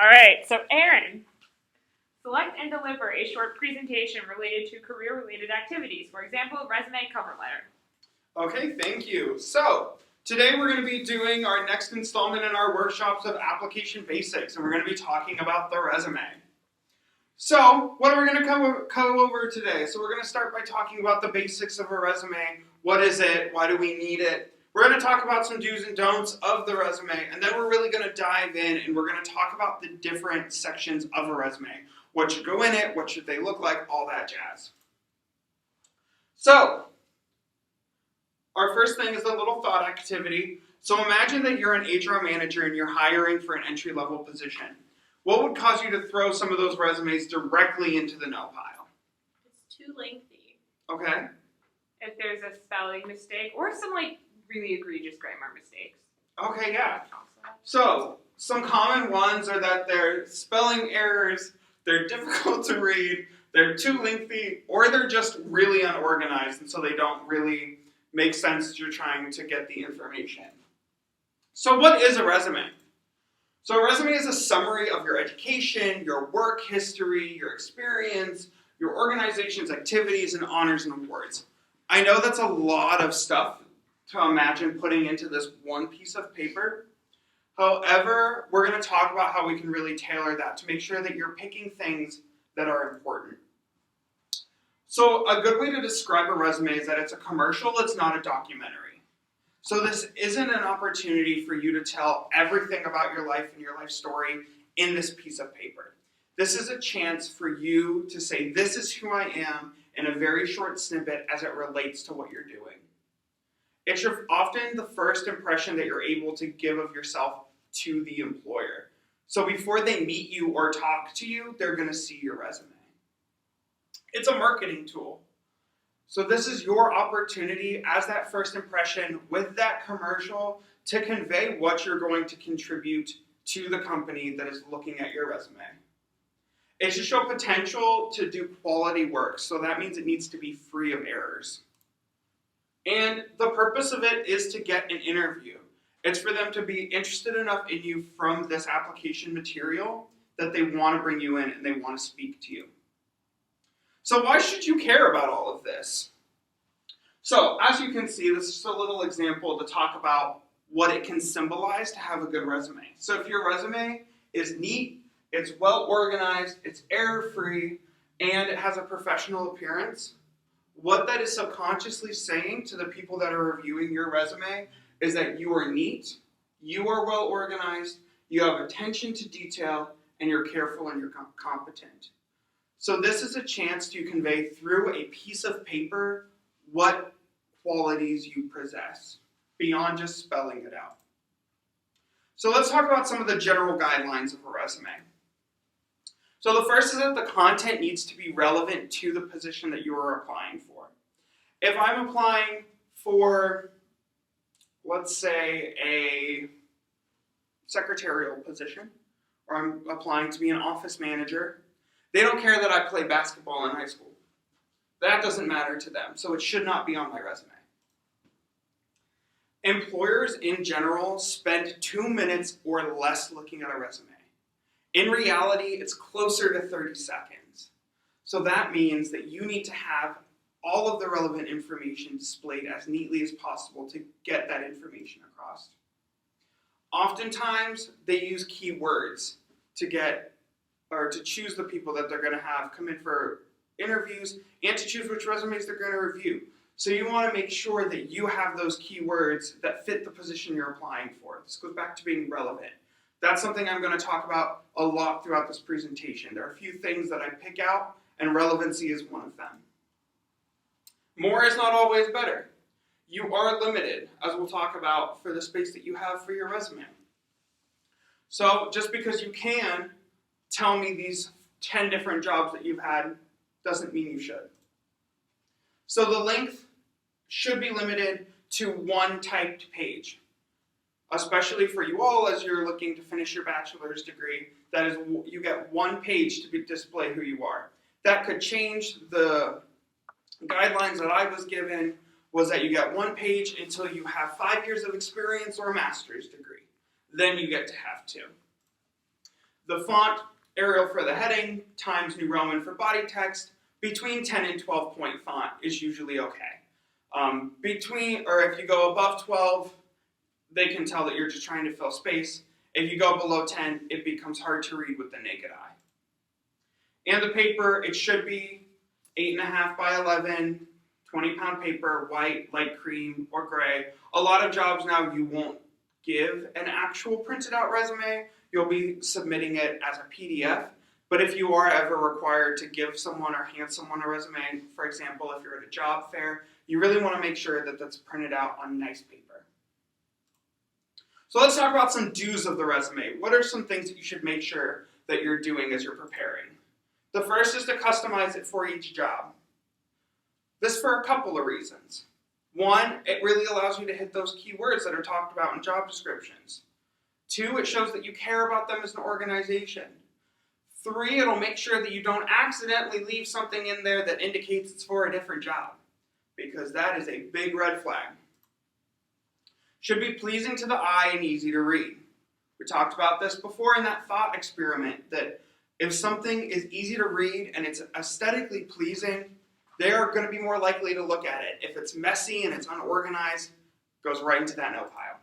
All right, so Aaron, select and deliver a short presentation related to career-related activities. For example, resume, cover letter. Okay, thank you. So, today we're going to be doing our next installment in our workshops of application basics, and we're going to be talking about the resume. So, what are we going to go over today? So we're going to start by talking about the basics of a resume. What is it? Why do we need it? We're going to talk about some do's and don'ts of the resume, and then we're really going to dive in and we're going to talk about the different sections of a resume. What should go in it? What should they look like? All that jazz. So, our first thing is a little thought activity. So imagine that you're an HR manager and you're hiring for an entry-level position. What would cause you to throw some of those resumes directly into the no pile? It's too lengthy. Okay. If there's a spelling mistake or some really egregious grammar mistakes. Okay, yeah. So, some common ones are that they're spelling errors, they're difficult to read, they're too lengthy, or they're just really unorganized and so they don't really make sense as you're trying to get the information. So what is a resume? So a resume is a summary of your education, your work history, your experience, your organization's activities and honors and awards. I know that's a lot of stuff to imagine putting into this one piece of paper. However, we're going to talk about how we can really tailor that to make sure that you're picking things that are important. So a good way to describe a resume is that it's a commercial, it's not a documentary. So this isn't an opportunity for you to tell everything about your life and your life story in this piece of paper. This is a chance for you to say, this is who I am in a very short snippet as it relates to what you're doing. It's often the first impression that you're able to give of yourself to the employer. So before they meet you or talk to you, they're going to see your resume. It's a marketing tool. So this is your opportunity as that first impression with that commercial to convey what you're going to contribute to the company that is looking at your resume. It should show potential to do quality work, so that means it needs to be free of errors. And the purpose of it is to get an interview. It's for them to be interested enough in you from this application material that they want to bring you in and they want to speak to you. So why should you care about all of this? So as you can see, this is just a little example to talk about what it can symbolize to have a good resume. So if your resume is neat, it's well organized, it's error-free, and it has a professional appearance, what that is subconsciously saying to the people that are reviewing your resume is that you are neat, you are well organized, you have attention to detail, and you're careful and you're competent. So this is a chance to convey through a piece of paper what qualities you possess, beyond just spelling it out. So let's talk about some of the general guidelines of a resume. So the first is that the content needs to be relevant to the position that you are applying for. If I'm applying for, let's say, a secretarial position, or I'm applying to be an office manager, they don't care that I played basketball in high school. That doesn't matter to them, so it should not be on my resume. Employers in general spend 2 minutes or less looking at a resume. In reality, it's closer to 30 seconds. So that means that you need to have all of the relevant information displayed as neatly as possible to get that information across. Oftentimes, they use keywords to choose the people that they're going to have come in for interviews and to choose which resumes they're going to review. So you want to make sure that you have those keywords that fit the position you're applying for. This goes back to being relevant. That's something I'm going to talk about a lot throughout this presentation. There are a few things that I pick out, and relevancy is one of them. More is not always better. You are limited, as we'll talk about, for the space that you have for your resume. So just because you can tell me these 10 different jobs that you've had doesn't mean you should. So the length should be limited to one typed page, especially for you all as you're looking to finish your bachelor's degree. That is, you get one page to display who you are. That could change. The guidelines that I was given was that you get one page until you have 5 years of experience or a master's degree. Then you get to have 2. The font Arial for the heading, Times New Roman for body text, between 10 and 12 point font is usually okay. If you go above 12, they can tell that you're just trying to fill space. If you go below 10, it becomes hard to read with the naked eye. And the paper, it should be 8.5 by 11, 20-pound paper, white, light cream, or gray. A lot of jobs now you won't give an actual printed out resume. You'll be submitting it as a PDF. But if you are ever required to give someone or hand someone a resume, for example, if you're at a job fair, you really want to make sure that that's printed out on nice paper. So let's talk about some do's of the resume. What are some things that you should make sure that you're doing as you're preparing? The first is to customize it for each job. This for a couple of reasons. One, it really allows you to hit those keywords that are talked about in job descriptions. Two, it shows that you care about them as an organization. Three, it'll make sure that you don't accidentally leave something in there that indicates it's for a different job, because that is a big red flag. Should be pleasing to the eye and easy to read. We talked about this before in that thought experiment, that if something is easy to read and it's aesthetically pleasing, they are going to be more likely to look at it. If it's messy and it's unorganized, it goes right into that no pile.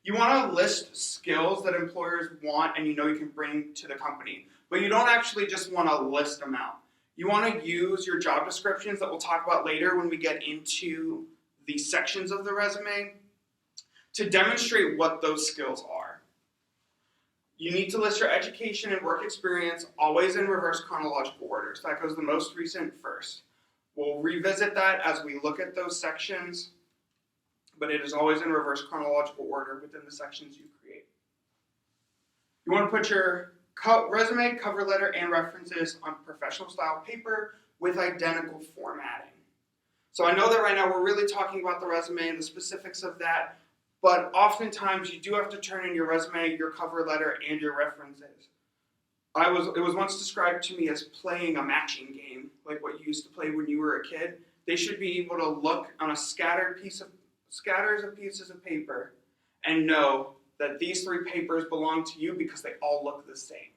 You want to list skills that employers want and you know you can bring to the company, but you don't actually just want to list them out. You want to use your job descriptions that we'll talk about later when we get into the sections of the resume to demonstrate what those skills are. You need to list your education and work experience always in reverse chronological order. So that goes the most recent first. We'll revisit that as we look at those sections, but it is always in reverse chronological order within the sections you create. You want to put your resume, cover letter, and references on professional style paper with identical formatting. So I know that right now we're really talking about the resume and the specifics of that, but oftentimes you do have to turn in your resume, your cover letter, and your references. It was once described to me as playing a matching game, like what you used to play when you were a kid. They should be able to look on a scatters of pieces of paper and know that these 3 papers belong to you because they all look the same.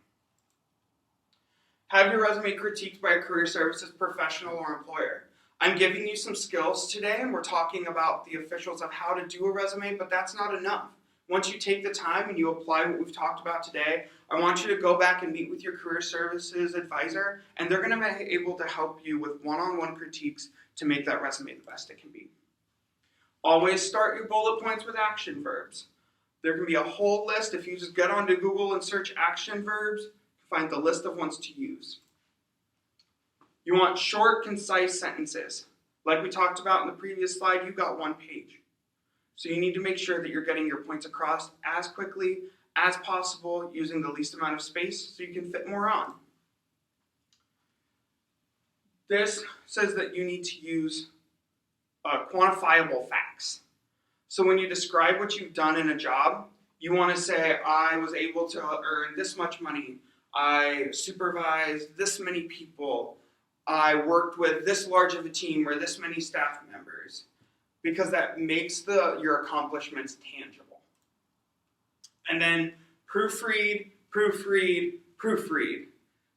Have your resume critiqued by a career services professional or employer. I'm giving you some skills today, and we're talking about the officials of how to do a resume, but that's not enough. Once you take the time and you apply what we've talked about today, I want you to go back and meet with your career services advisor, and they're going to be able to help you with one-on-one critiques to make that resume the best it can be. Always start your bullet points with action verbs. There can be a whole list. If you just get onto Google and search action verbs, find the list of ones to use. You want short, concise sentences. Like we talked about in the previous slide, you got 1 page. So you need to make sure that you're getting your points across as quickly as possible using the least amount of space so you can fit more on. This says that you need to use quantifiable facts. So when you describe what you've done in a job, you want to say, I was able to earn this much money, I supervised this many people, I worked with this large of a team or this many staff members, because that makes your accomplishments tangible. And then proofread, proofread, proofread.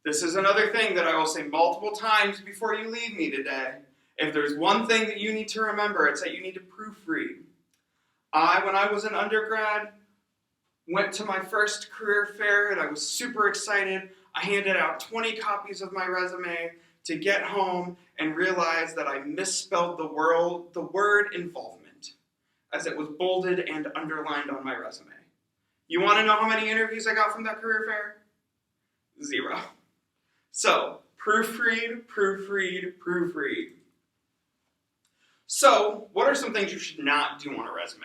This is another thing that I will say multiple times before you leave me today. If there's one thing that you need to remember, it's that you need to proofread. When I was an undergrad, went to my first career fair and I was super excited. I handed out 20 copies of my resume to get home and realize that I misspelled the word involvement, as it was bolded and underlined on my resume. You want to know how many interviews I got from that career fair? 0. So, proofread, proofread, proofread. So, what are some things you should not do on a resume?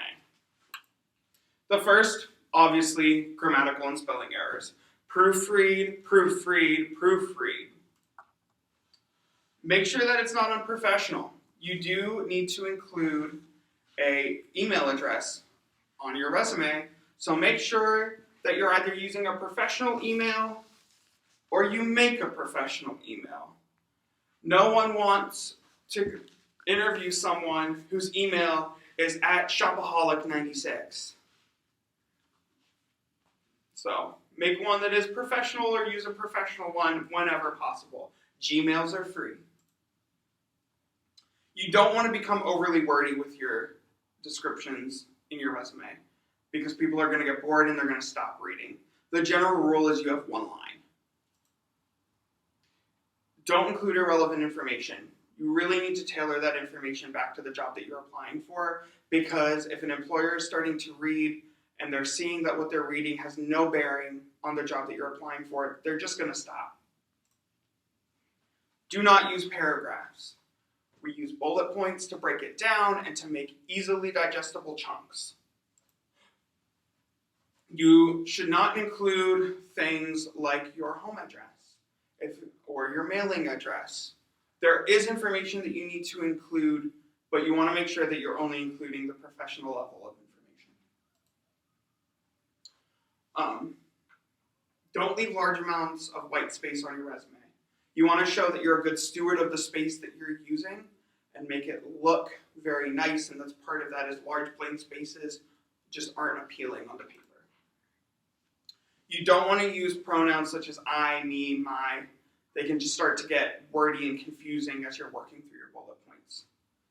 The first, obviously, grammatical and spelling errors. Proofread, proofread, proofread. Make sure that it's not unprofessional. You do need to include an email address on your resume, so make sure that you're either using a professional email or you make a professional email. No one wants to interview someone whose email is at shopaholic96. So Make one that is professional or use a professional one whenever possible. Gmails are free. You don't want to become overly wordy with your descriptions in your resume because people are going to get bored and they're going to stop reading. The general rule is you have one line. Don't include irrelevant information. You really need to tailor that information back to the job that you're applying for, because if an employer is starting to read and they're seeing that what they're reading has no bearing on the job that you're applying for, they're just going to stop. Do not use paragraphs. We use bullet points to break it down and to make easily digestible chunks. You should not include things like your home address or your mailing address. There is information that you need to include, but you want to make sure that you're only including the professional level of information. Don't leave large amounts of white space on your resume. You want to show that you're a good steward of the space that you're using and make it look very nice, and that's part of that is large blank spaces just aren't appealing on the paper. You don't want to use pronouns such as I, me, my. They can just start to get wordy and confusing as you're working through your bullet points.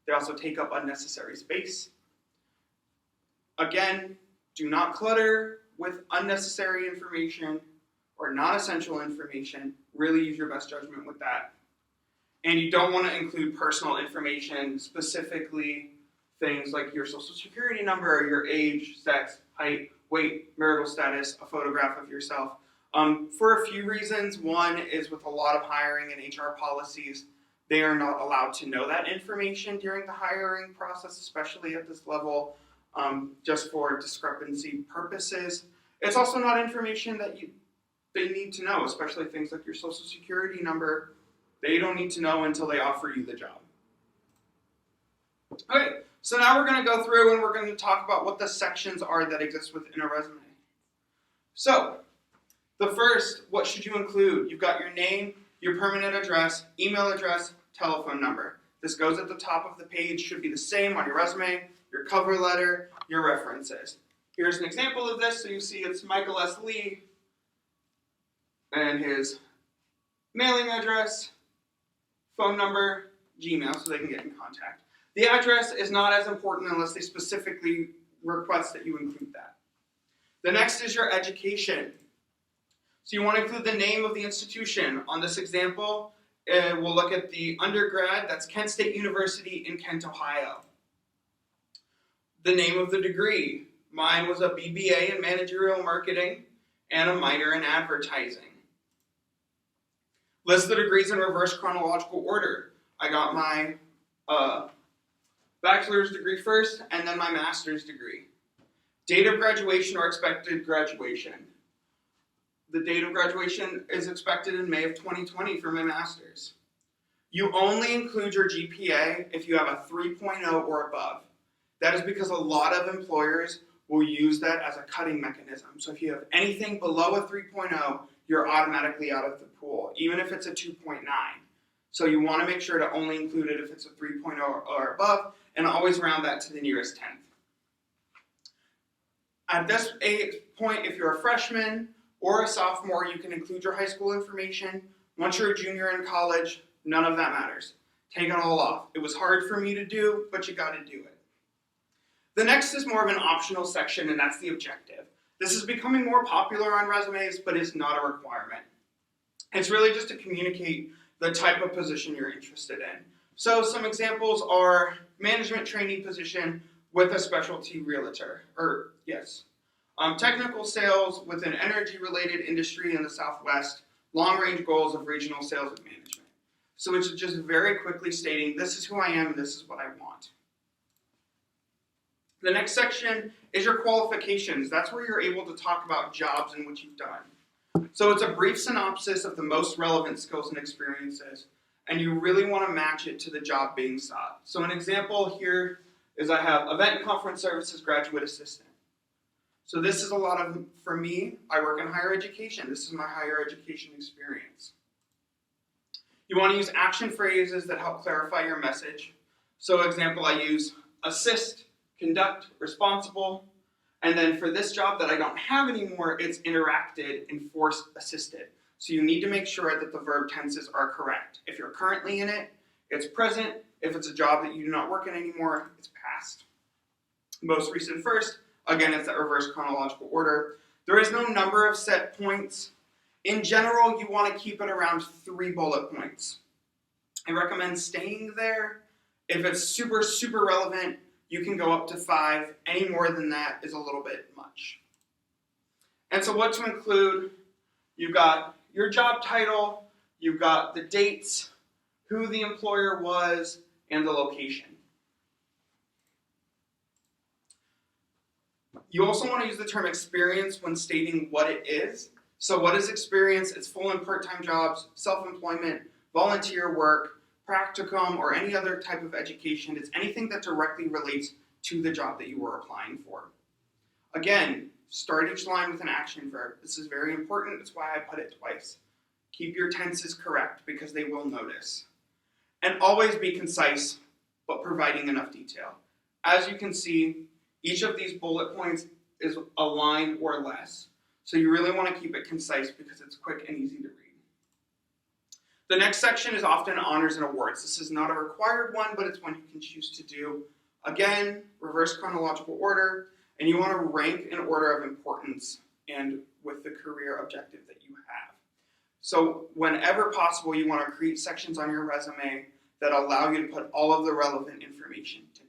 They also take up unnecessary space. Again, do not clutter with unnecessary information or non-essential information. Really use your best judgment with that. And you don't want to include personal information, specifically things like your social security number, your age, sex, height, weight, marital status, a photograph of yourself. For a few reasons. One is with a lot of hiring and HR policies, they are not allowed to know that information during the hiring process, especially at this level, just for discrepancy purposes. It's also not information that they need to know, especially things like your social security number. They don't need to know until they offer you the job. Okay, so now we're going to go through and we're going to talk about what the sections are that exist within a resume. So, the first, what should you include? You've got your name, your permanent address, email address, telephone number. This goes at the top of the page, should be the same on your resume, your cover letter, your references. Here's an example of this. So you see it's Michael S. Lee and his mailing address, phone number, Gmail, so they can get in contact. The address is not as important unless they specifically request that you include that. The next is your education. So you want to include the name of the institution. On this example, we'll look at the undergrad, that's Kent State University in Kent, Ohio. The name of the degree. Mine was a BBA in managerial marketing and a minor in advertising. List the degrees in reverse chronological order. I got my bachelor's degree first and then my master's degree. Date of graduation or expected graduation. The date of graduation is expected in May of 2020 for my master's. You only include your GPA if you have a 3.0 or above. That is because a lot of employers will use that as a cutting mechanism. So if you have anything below a 3.0, you're automatically out of the pool, even if it's a 2.9. So you want to make sure to only include it if it's a 3.0 or above, and always round that to the nearest tenth. At this point, if you're a freshman or a sophomore, you can include your high school information. Once you're a junior in college, none of that matters. Take it all off. It was hard for me to do, but you got to do it. The next is more of an optional section, and that's the objective. This is becoming more popular on resumes, but is not a requirement. It's really just to communicate the type of position you're interested in. So some examples are management trainee position with a specialty realtor, technical sales with an energy-related industry in the Southwest, long-range goals of regional sales and management. So it's just very quickly stating, this is who I am, and this is what I want. The next section is your qualifications. That's where you're able to talk about jobs and what you've done. So it's a brief synopsis of the most relevant skills and experiences, and you really want to match it to the job being sought. So an example here is I have event and conference services graduate assistant. So this is a lot of, for me, I work in higher education. This is my higher education experience. You want to use action phrases that help clarify your message. So example, I use assist, conduct, responsible, And then for this job that I don't have anymore, it's interacted and force assisted. So you need to make sure that the verb tenses are correct. If you're currently in it, it's present. If it's a job that you do not work in anymore, it's past. Most recent first, again, it's that reverse chronological order. There is no number of set points. In general, you want to keep it around 3 bullet points. I recommend staying there. If it's super, super relevant, you can go up to 5. Any more than that is a little bit much. And so what to include, you've got your job title, you've got the dates, who the employer was, and the location. You also want to use the term experience when stating what it is. So what is experience? It's full and part-time jobs, self-employment, volunteer work, practicum, or any other type of education. It's anything that directly relates to the job that you were applying for. Again, start each line with an action verb. This is very important. That's why I put it twice. Keep your tenses correct because they will notice. And always be concise, but providing enough detail. As you can see, each of these bullet points is a line or less. So you really want to keep it concise because it's quick and easy to read. The next section is often honors and awards. This is not a required one, but it's one you can choose to do. Again, reverse chronological order, and you want to rank in order of importance and with the career objective that you have. So whenever possible, you want to create sections on your resume that allow you to put all of the relevant information together.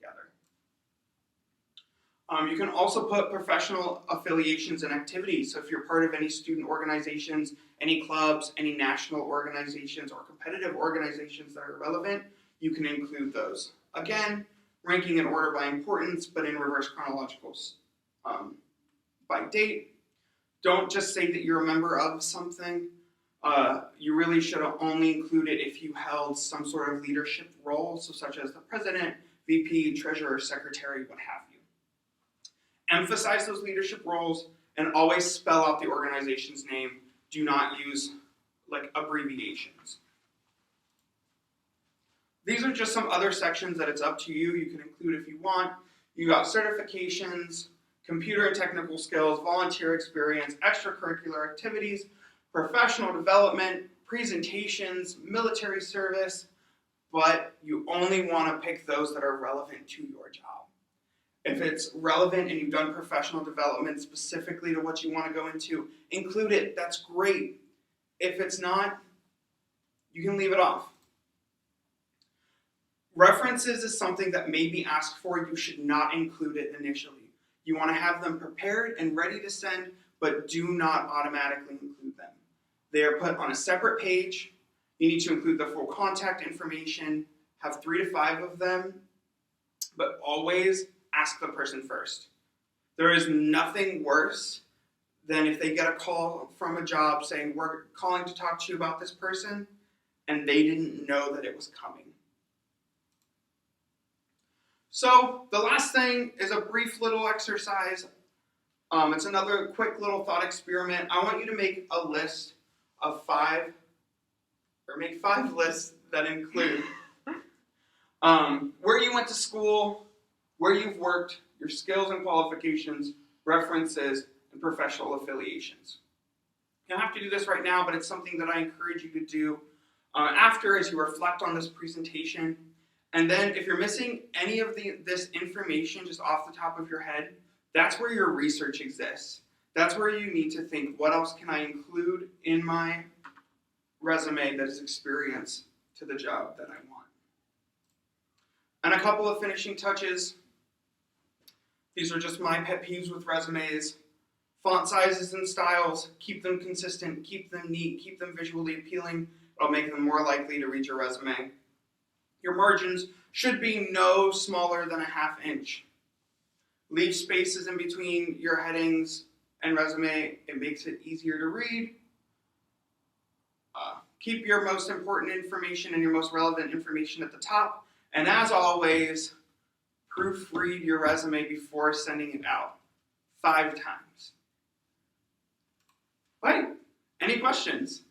You can also put professional affiliations and activities. So if you're part of any student organizations, any clubs, any national organizations, or competitive organizations that are relevant, you can include those. Again, ranking in order by importance, but in reverse chronological by date. Don't just say that you're a member of something. You really should only include it if you held some sort of leadership role, so such as the president, VP, treasurer, secretary, what have you. Emphasize those leadership roles and always spell out the organization's name. Do not use abbreviations. These are just some other sections that it's up to you. You can include if you want. You got certifications, computer and technical skills, volunteer experience, extracurricular activities, professional development, presentations, military service, but you only want to pick those that are relevant to your job. If it's relevant and you've done professional development specifically to what you want to go into, include it. That's great. If it's not, you can leave it off. References is something that may be asked for. You should not include it initially. You want to have them prepared and ready to send, but do not automatically include them. They are put on a separate page. You need to include the full contact information, have 3 to 5 of them, but always ask the person first. There is nothing worse than if they get a call from a job saying, we're calling to talk to you about this person, and they didn't know that it was coming. So the last thing is a brief little exercise. It's another quick little thought experiment. I want you to make a list of 5, or make 5 lists that include where you went to school, where you've worked, your skills and qualifications, references, and professional affiliations. You don't have to do this right now, but it's something that I encourage you to do after as you reflect on this presentation. And then if you're missing any of this information just off the top of your head, that's where your research exists. That's where you need to think, what else can I include in my resume that is experience to the job that I want? And a couple of finishing touches. These are just my pet peeves with resumes. Font sizes and styles, keep them consistent, keep them neat, keep them visually appealing. It'll make them more likely to read your resume. Your margins should be no smaller than a ½ inch. Leave spaces in between your headings and resume. It makes it easier to read. Keep your most important information and your most relevant information at the top. And as always, proofread your resume before sending it out 5 times. Right? Any questions?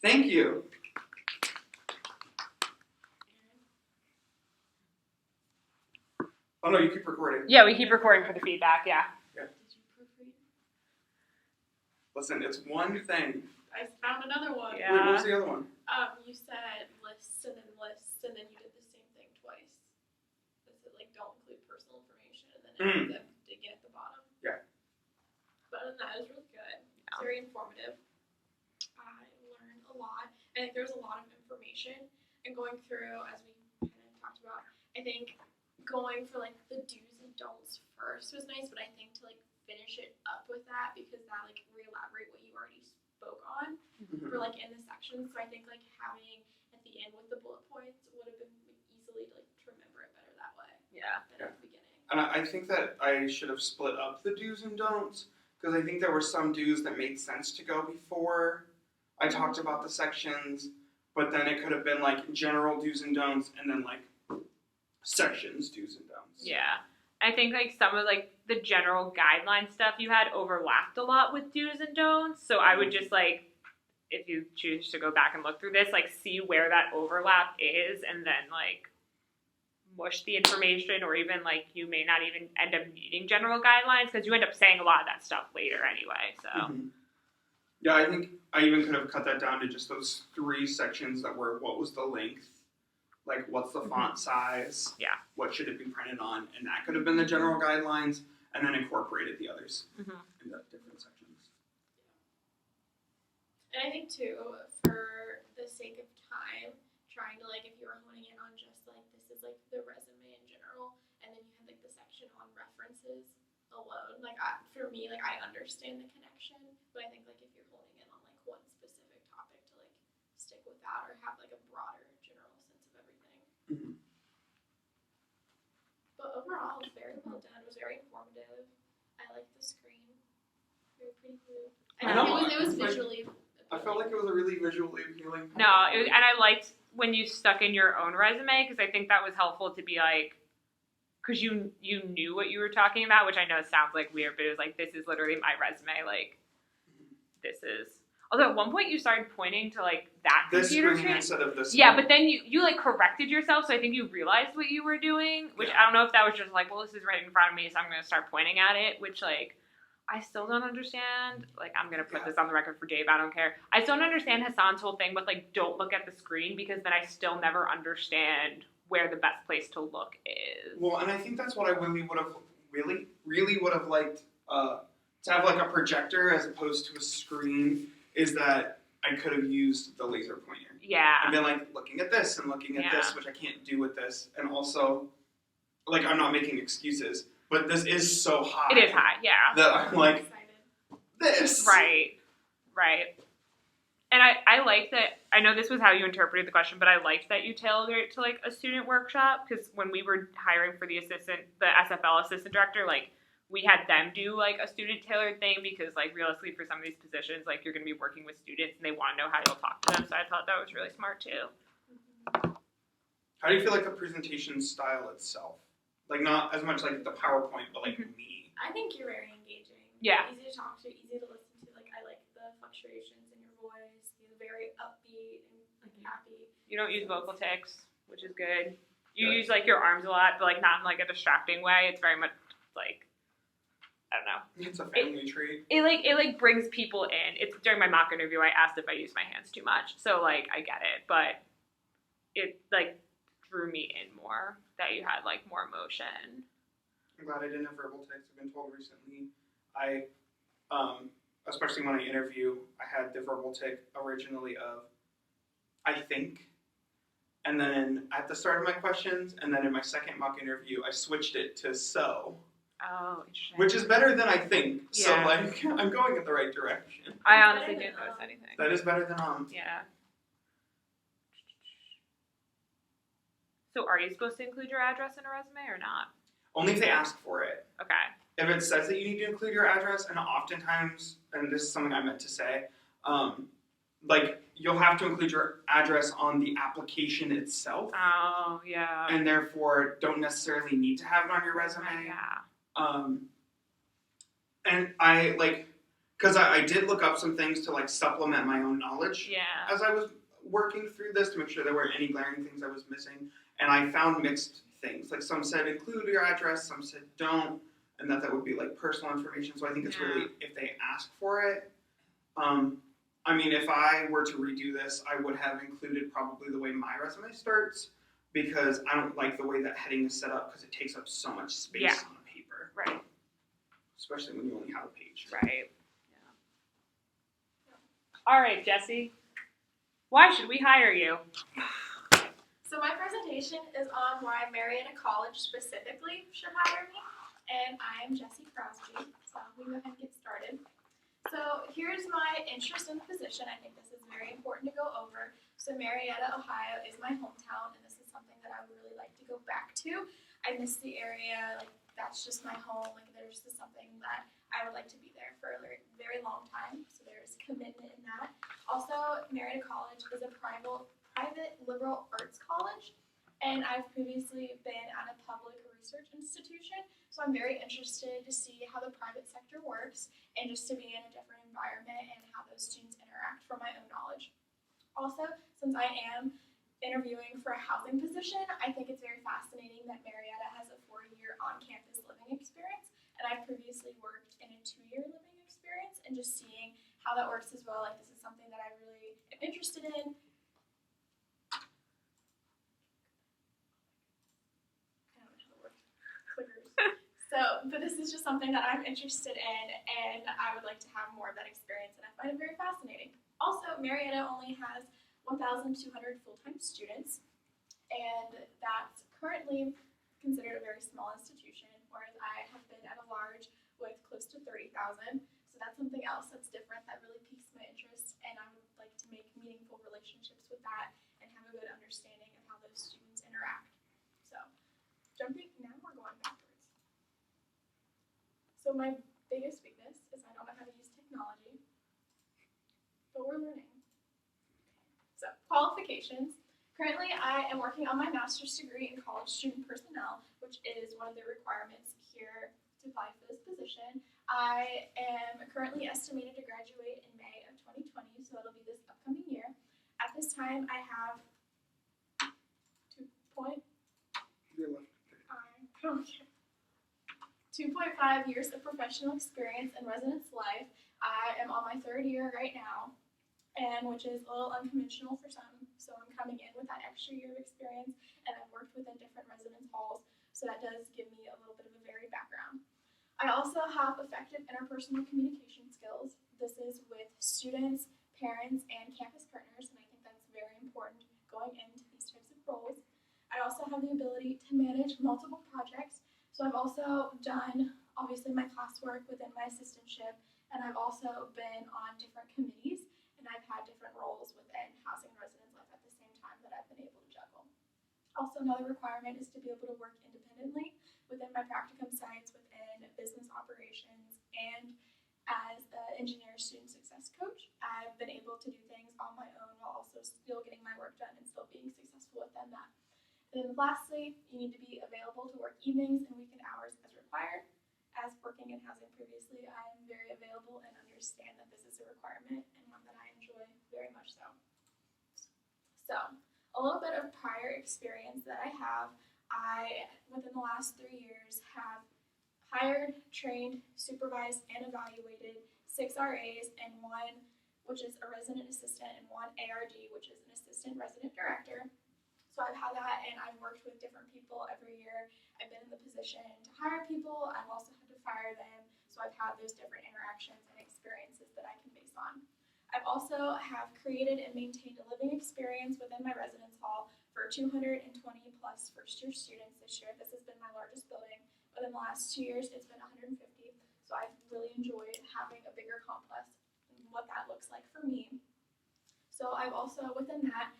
Thank you. Oh no, you keep recording. Yeah, we keep recording for the feedback, yeah. Yeah. Did you proofread? Listen, it's one thing. I found another one. Yeah. Wait, what was the other one? You said lists, and then you did the same thing twice. It said, like, don't include personal information, and then it ends up digging at the bottom. Yeah. But other than that, it was really good. It's very informative. I learned a lot. I think there's a lot of information, and going through, as we kind of talked about, I think going for, like, the do's and don'ts first was nice, but I think to, like, finish it up with that, because that, like, re-elaborate what you already spoke on for, like, in the section. So I think, like, having at the end with the bullet points would have been, like, easily, like, to remember it better that way. Yeah. Than at the beginning. And I think that I should have split up the do's and don'ts, because I think there were some do's that made sense to go before I talked about the sections, but then it could have been, like, general do's and don'ts, and then, like, sections do's and don'ts. Yeah. I think, like, some of, like, the general guideline stuff you had overlapped a lot with do's and don'ts. So I would just, like, if you choose to go back and look through this, like, see where that overlap is, and then, like, mush the information, or even, like, you may not even end up needing general guidelines, because you end up saying a lot of that stuff later anyway, so. Yeah, I think I even could have cut that down to just those 3 sections that were, what was the length? Like, what's the font size? Yeah. What should it be printed on? And that could have been the general guidelines, and then incorporated the others into different sections. And I think, too, for the sake of time, trying to, like, if you were honing in on just, like, this is, like, the resume in general, and then you had, like, the section on references alone. Like, for me, like, I understand the connection, but I think, like, if you're honing in on, like, one specific topic to, like, stick with that, or have, like, a broader general sense of everything. But overall, it was very well done. It was very informative. I liked the screen. Very pretty blue. I know, It was like, visually. I felt like it was a really visually appealing. No, and I liked when you stuck in your own resume, because I think that was helpful to be like, because you knew what you were talking about, which I know sounds like weird, but it was like, this is literally my resume, like, this is. Although at one point you started pointing to, like, that This computer screen screen. instead of this. Yeah, one. but then you like corrected yourself, so I think you realized what you were doing, which I don't know if that was just like, well, this is right in front of me, so I'm going to start pointing at it, which, like, I still don't understand. Like, I'm going to put this on the record for Dave, I don't care. I still don't understand Hassan's whole thing with, like, don't look at the screen, because then I still never understand where the best place to look is. Well, and I think that's what I really would have liked to have, like, a projector as opposed to a screen, is that I could have used the laser pointer. Yeah. And been like, looking at this and looking at this, which I can't do with this. And also, like, I'm not making excuses, but this is so high. It is high, yeah. That I'm like, this. Right. And I like that, I know this was how you interpreted the question, but I liked that you tailored it to, like, a student workshop, because when we were hiring for the SFL assistant director, like, we had them do, like, a student-tailored thing, because, like, realistically, for some of these positions, like, you're going to be working with students, and they want to know how you'll talk to them, so I thought that was really smart, too. How do you feel like the presentation style itself? Like, not as much like the PowerPoint, but, like, me. I think you're very engaging. Yeah. Easy to talk to, easy to listen to. Like, I like the fluctuations in your voice. You're very upbeat and, like, happy. You don't use vocal tics, which is good. You use, like, your arms a lot, but, like, not in, like, a distracting way. It's very much, like, I don't know. It's a family trait. It brings people in. It's during my mock interview, I asked if I use my hands too much. So, like, I get it. But it, like, drew me in more that you had, like, more emotion. I'm glad I didn't have verbal tics. I've been told recently. Especially when I interview, I had the verbal tic originally of, I think. And then at the start of my questions, and then in my second mock interview, I switched it to so. Oh, interesting. Which is better than I think. Yeah. So, like, I'm going in the right direction. I honestly didn't notice anything. That is better than Yeah. So are you supposed to include your address in a resume or not? Only if they ask for it. Okay. If it says that you need to include your address, and oftentimes, and this is something I meant to say, like, you'll have to include your address on the application itself. Oh, yeah. And therefore don't necessarily need to have it on your resume. Yeah. And I, like, because I did look up some things to, like, supplement my own knowledge Yeah. as I was working through this to make sure there weren't any glaring things I was missing. And I found mixed things. Like some said include your address, some said don't, and that would be like personal information. So I think it's really if they ask for it. I mean, if I were to redo this, I would have included probably the way my resume starts, because I don't like the way that heading is set up because it takes up so much space on the paper. Right. Especially when you only have a page. Right. Yeah. All right, Jessi. Why should we hire you? So my presentation is on why Marietta College specifically should hire me, and I am Jessi Crosby, so we go ahead and get started. So here's my interest in the position. I think this is very important to go over. So Marietta, Ohio is my hometown, and this is something that I would really like to go back to. I miss the area, like that's just my home. Like there's just something that I would like to be there for a very long time. So there's commitment in that. Also, Marietta College is a private liberal arts college, and I've previously been at a public research institution. So I'm very interested to see how the private sector works and just to be in a different environment and how those students interact for my own knowledge. Also, since I am interviewing for a housing position, I think it's very fascinating that Marietta has a 4-year on-campus living experience, and I've previously worked in a 2-year living experience, and just seeing how that works as well, like this is something that I really am interested in. But this is just something that I'm interested in, and I would like to have more of that experience, and I find it very fascinating. Also, Marietta only has 1,200 full-time students, and that's currently considered a very small institution, whereas I have been at a large with close to 30,000. So that's something else that's different that really piques my interest, and I would like to make meaningful relationships with that and have a good understanding of how those students interact. So, now we're going backwards. So my biggest weakness is I don't know how to use technology, but we're learning. So qualifications. Currently, I am working on my master's degree in college student personnel, which is one of the requirements here to apply for this position. I am currently estimated to graduate in May of 2020, so it'll be this upcoming year. At this time, I have 2.5 years of professional experience in residence life. I am on my 3rd year right now, and which is a little unconventional for some. So I'm coming in with that extra year of experience, and I've worked within different residence halls, so that does give me a little bit of a varied background. I also have effective interpersonal communication skills. This is with students, parents, and campus partners, and I think that's very important going into these types of roles. I also have the ability to manage multiple projects. So I've also done, obviously, my classwork within my assistantship, and I've also been on different committees, and I've had different roles within housing and residence life at the same time that I've been able to juggle. Also, another requirement is to be able to work independently within my practicum sites within business operations, and as an engineer student success coach, I've been able to do things on my own while also still getting my work done and still being successful within that. And then lastly, you need to be available to work evenings and weekend hours as required. As working in housing previously, I am very available and understand that this is a requirement and one that I enjoy very much so. So, a little bit of prior experience that I have, within the last 3 years, have hired, trained, supervised, and evaluated 6 RAs and 1, which is a resident assistant, and 1 ARD, which is an assistant resident director. So I've had that, and I've worked with different people every year. I've been in the position to hire people. I've also had to fire them. So I've had those different interactions and experiences that I can base on. I've also have created and maintained a living experience within my residence hall for 220 plus first-year students this year. This has been my largest building. Within the last 2 years, it's been 150. So I've really enjoyed having a bigger complex and what that looks like for me. So I've also, within that,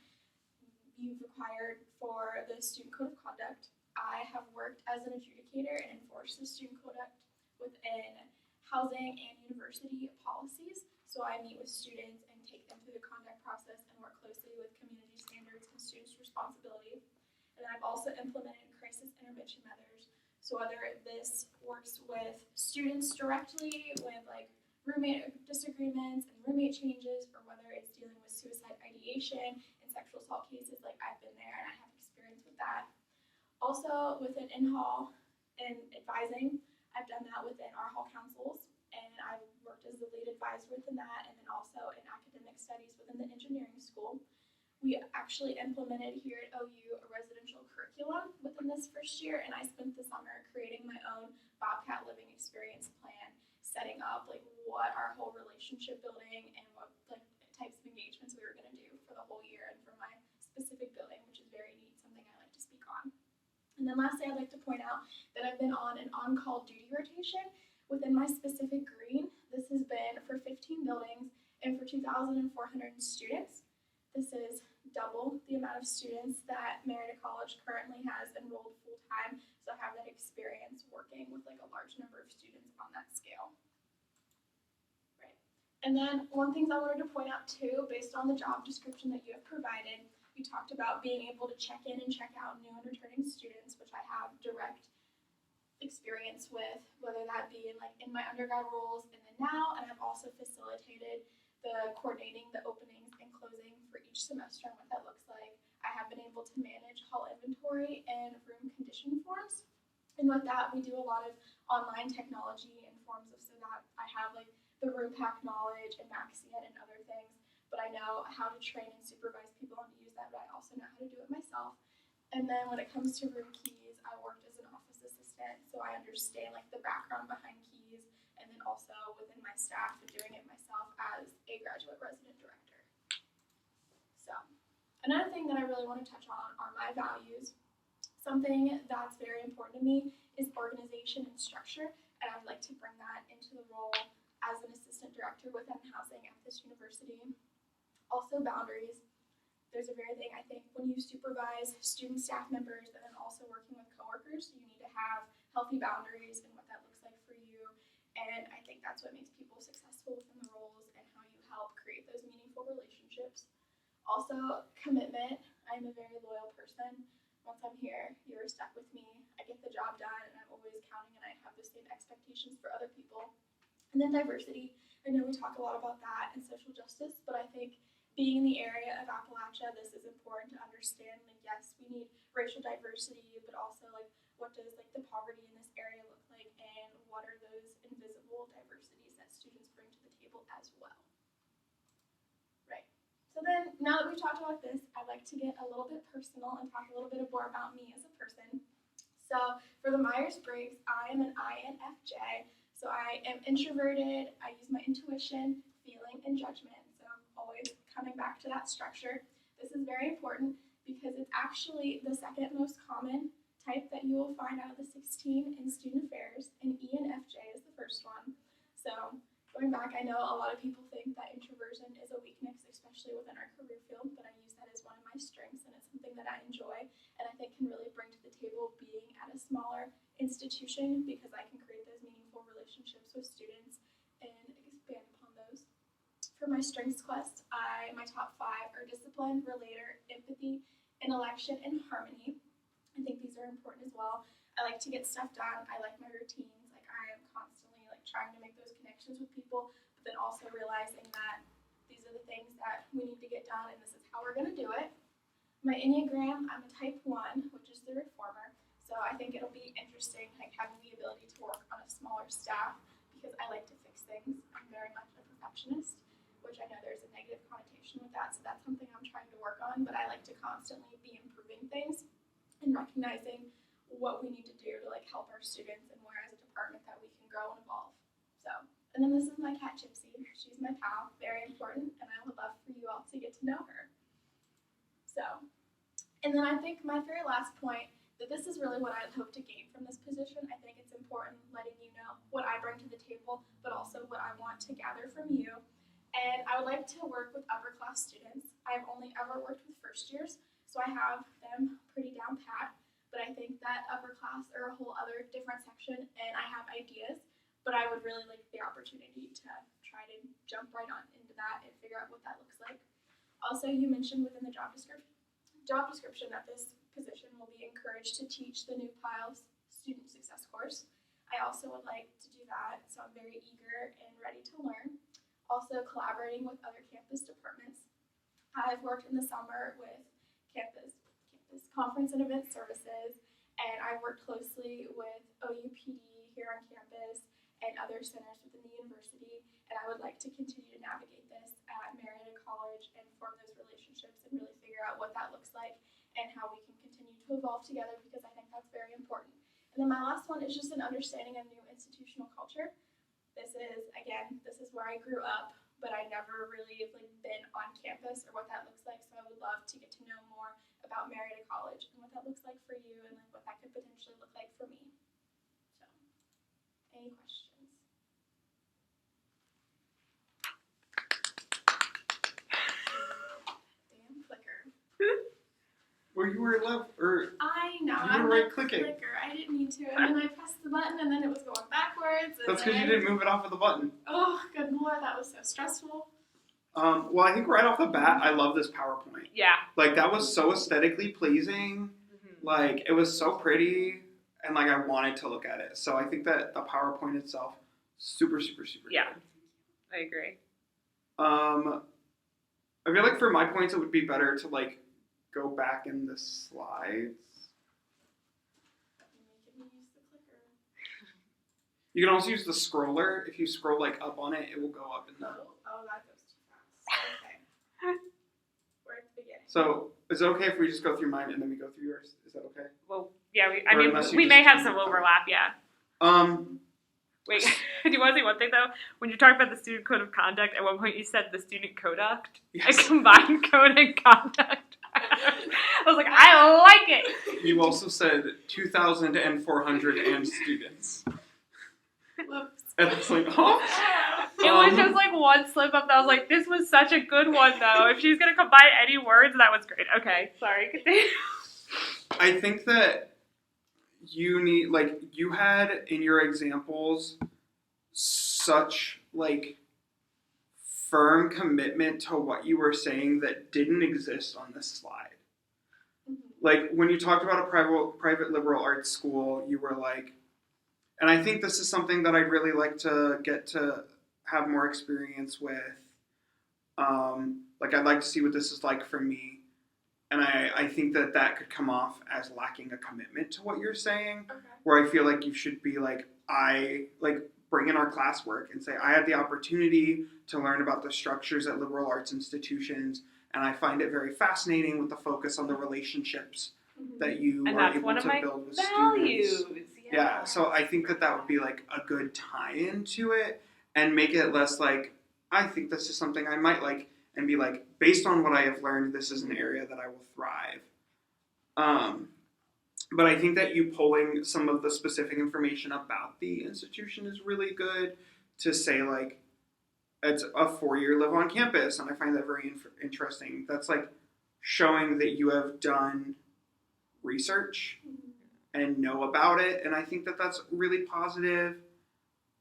you've required for the student code of conduct. I have worked as an adjudicator and enforced the student code within housing and university policies. So I meet with students and take them through the conduct process and work closely with community standards and students' responsibility. And I've also implemented crisis intervention methods. So whether this works with students directly with like roommate disagreements and roommate changes, or whether it's dealing with suicide ideation and sexual assault cases, like I've been there and I have experience with that. Also within in-hall and advising, I've done that within our hall councils, and I've worked as the lead advisor within that, and then also in academic studies within the engineering school. We actually implemented here at OU a residential curriculum within this first year, and I spent the summer creating my own Bobcat Living Experience plan, setting up like what our whole relationship building and what like types of engagements we were going to do for the whole year and for my specific building, which is very neat, something I like to speak on. And then lastly, I'd like to point out that I've been on an on-call duty rotation within my specific green. This has been for 15 buildings and for 2,400 students. This is double the amount of students that Merida College currently has enrolled full-time, so I have that experience working with like a large number of students on that scale. Right. And then one thing I wanted to point out too, based on the job description that you have provided, you talked about being able to check in and check out new and returning students, which I have direct experience with, whether that be in my undergrad roles in the now, and I've also facilitated the coordinating the openings and closing for each semester and what that looks like. I have been able to manage hall inventory and room condition forms. And with that, we do a lot of online technology and forms of so that I have like the room pack knowledge and Maxian and other things, but I know how to train and supervise people on to use that, but I also know how to do it myself. And then when it comes to room keys, I worked as an office assistant, so I understand like the background behind keys, and then also within my staff and doing it myself as a graduate resident director. So another thing that I really want to touch on are my values. Something that's very important to me is organization and structure, and I'd like to bring that into the role as an assistant director within housing at this university. Also boundaries. There's a very thing, I think, when you supervise student staff members and then also working with coworkers, you need to have healthy boundaries and what that looks like for you. And I think that's what makes people successful within the roles and how you help create those meaningful relationships. Also, commitment. I'm a very loyal person. Once I'm here, you're stuck with me. I get the job done, and I'm always counting, and I have the same expectations for other people. And then diversity. I know we talk a lot about that and social justice, but I think being in the area of Appalachia, this is important to understand. Like, yes, we need racial diversity, but also like what does like the poverty in this area look like, and what are those invisible diversities that students bring to the table as well. Right. So then, now that we've talked about this, I'd like to get a little bit personal and talk a little bit more about me as a person. So for the Myers-Briggs, I am an INFJ. So I am introverted. I use my intuition, feeling, and judgment. So I'm always coming back to that structure. This is very important because it's actually the second most common type that you will find out of the 16 in student affairs, and ENFJ is the first one. So going back, I know a lot of people think that introversion is a weakness, especially within our career field, but I use that as one of my strengths, and it's something that I enjoy and I think can really bring to the table being at a smaller institution, because I can create those meaningful relationships with students and expand upon those. For my strengths quest, my top 5 are discipline, relator, empathy, intellection, and harmony. I think these are important as well. I like to get stuff done. I like my routines. Like, I am constantly like trying to make those connections with people, but then also realizing that these are the things that we need to get done, and this is how we're going to do it. My Enneagram, I'm a type 1, which is the reformer. So I think it'll be interesting, like having the ability to work on a smaller staff, because I like to fix things. I'm very much a perfectionist, which I know there's a negative connotation with that, so that's something I'm trying to work on, but I like to constantly be improving things and recognizing what we need to do to like help our students and where as a department that we can grow and evolve. So, and then this is my cat Gypsy. She's my pal, very important, and I would love for you all to get to know her. So, and then I think my very last point, that this is really what I hope to gain from this position. I think it's important letting you know what I bring to the table, but also what I want to gather from you. And I would like to work with upper class students. I've only ever worked with first years, so I have them pretty down pat, but I think that upper class are a whole other different section, and I have ideas, but I would really like the opportunity to try to jump right on into that and figure out what that looks like. Also, you mentioned within the job description that this position will be encouraged to teach the new PILES student success course. I also would like to do that, so I'm very eager and ready to learn. Also collaborating with other campus departments. I've worked in the summer with campus conference and event services, and I work closely with OUPD here on campus and other centers within the university, and I would like to continue to navigate this at Marietta College and form those relationships and really figure out what that looks like and how we can continue to evolve together, because I think that's very important. And then my last one is just an understanding of new institutional culture. This is where I grew up, but I never really been on campus or what that looks like. So I would love to get to know more about Marietta College and what that looks like for you, and what that could potentially look like for me. So, any questions? Damn clicker. Well, you were left, or I know. you were right clicking. Clicker. I didn't need to, and then I pressed the button, and then it was going backwards. And That's because you didn't move it off of the button. Oh, good lord, that was so stressful. Well, I think right off the bat, I love this PowerPoint. Yeah. Like, that was so aesthetically pleasing. Mm-hmm. Like, it was so pretty, and, like, I wanted to look at it. So I think that the PowerPoint itself, super, super, super Yeah. good. I agree. I feel like for my points, it would be better to, like, go back in the slides. You can also use the scroller. If you scroll, like, up on it, it will go up in the... Oh, that goes too fast. Okay. We're at the beginning. So, is it okay if we just go through mine and then we go through yours? Is that okay? Well, yeah, Or unless you we just may have do some it. overlap, yeah. Wait, do you want to say one thing, though? When you talked about the student code of conduct, at one point you said the student conduct. Yes. A combined code and conduct. I was like, I like it. You also said 2,400 students. Whoops. And I was like, huh? It was just like one slip up that I was like, this was such a good one, though. If she's going to combine any words, that was great. Okay, sorry. Continue. I think that you need, like, you had in your examples such, like, firm commitment to what you were saying that didn't exist on this slide. Mm-hmm. Like, when you talked about a private liberal arts school, you were like, and I think this is something that I'd really like to get to have more experience with. Like, I'd like to see what this is like for me. And I think that that could come off as lacking a commitment to what you're saying, Okay. where I feel like you should be like, bring in our classwork and say, I had the opportunity to learn about the structures at liberal arts institutions, and I find it very fascinating with the focus on the relationships Mm-hmm. that you And are that's able one of to my build with values. students. Yeah, so I think that that would be like a good tie-in to it, and make it less like, I think this is something I might like, and be like, based on what I have learned, this is an area that I will thrive. But I think that you pulling some of the specific information about the institution is really good to say, like, it's a 4-year live on campus, and I find that very interesting. That's like showing that you have done research and know about it, and I think that that's really positive.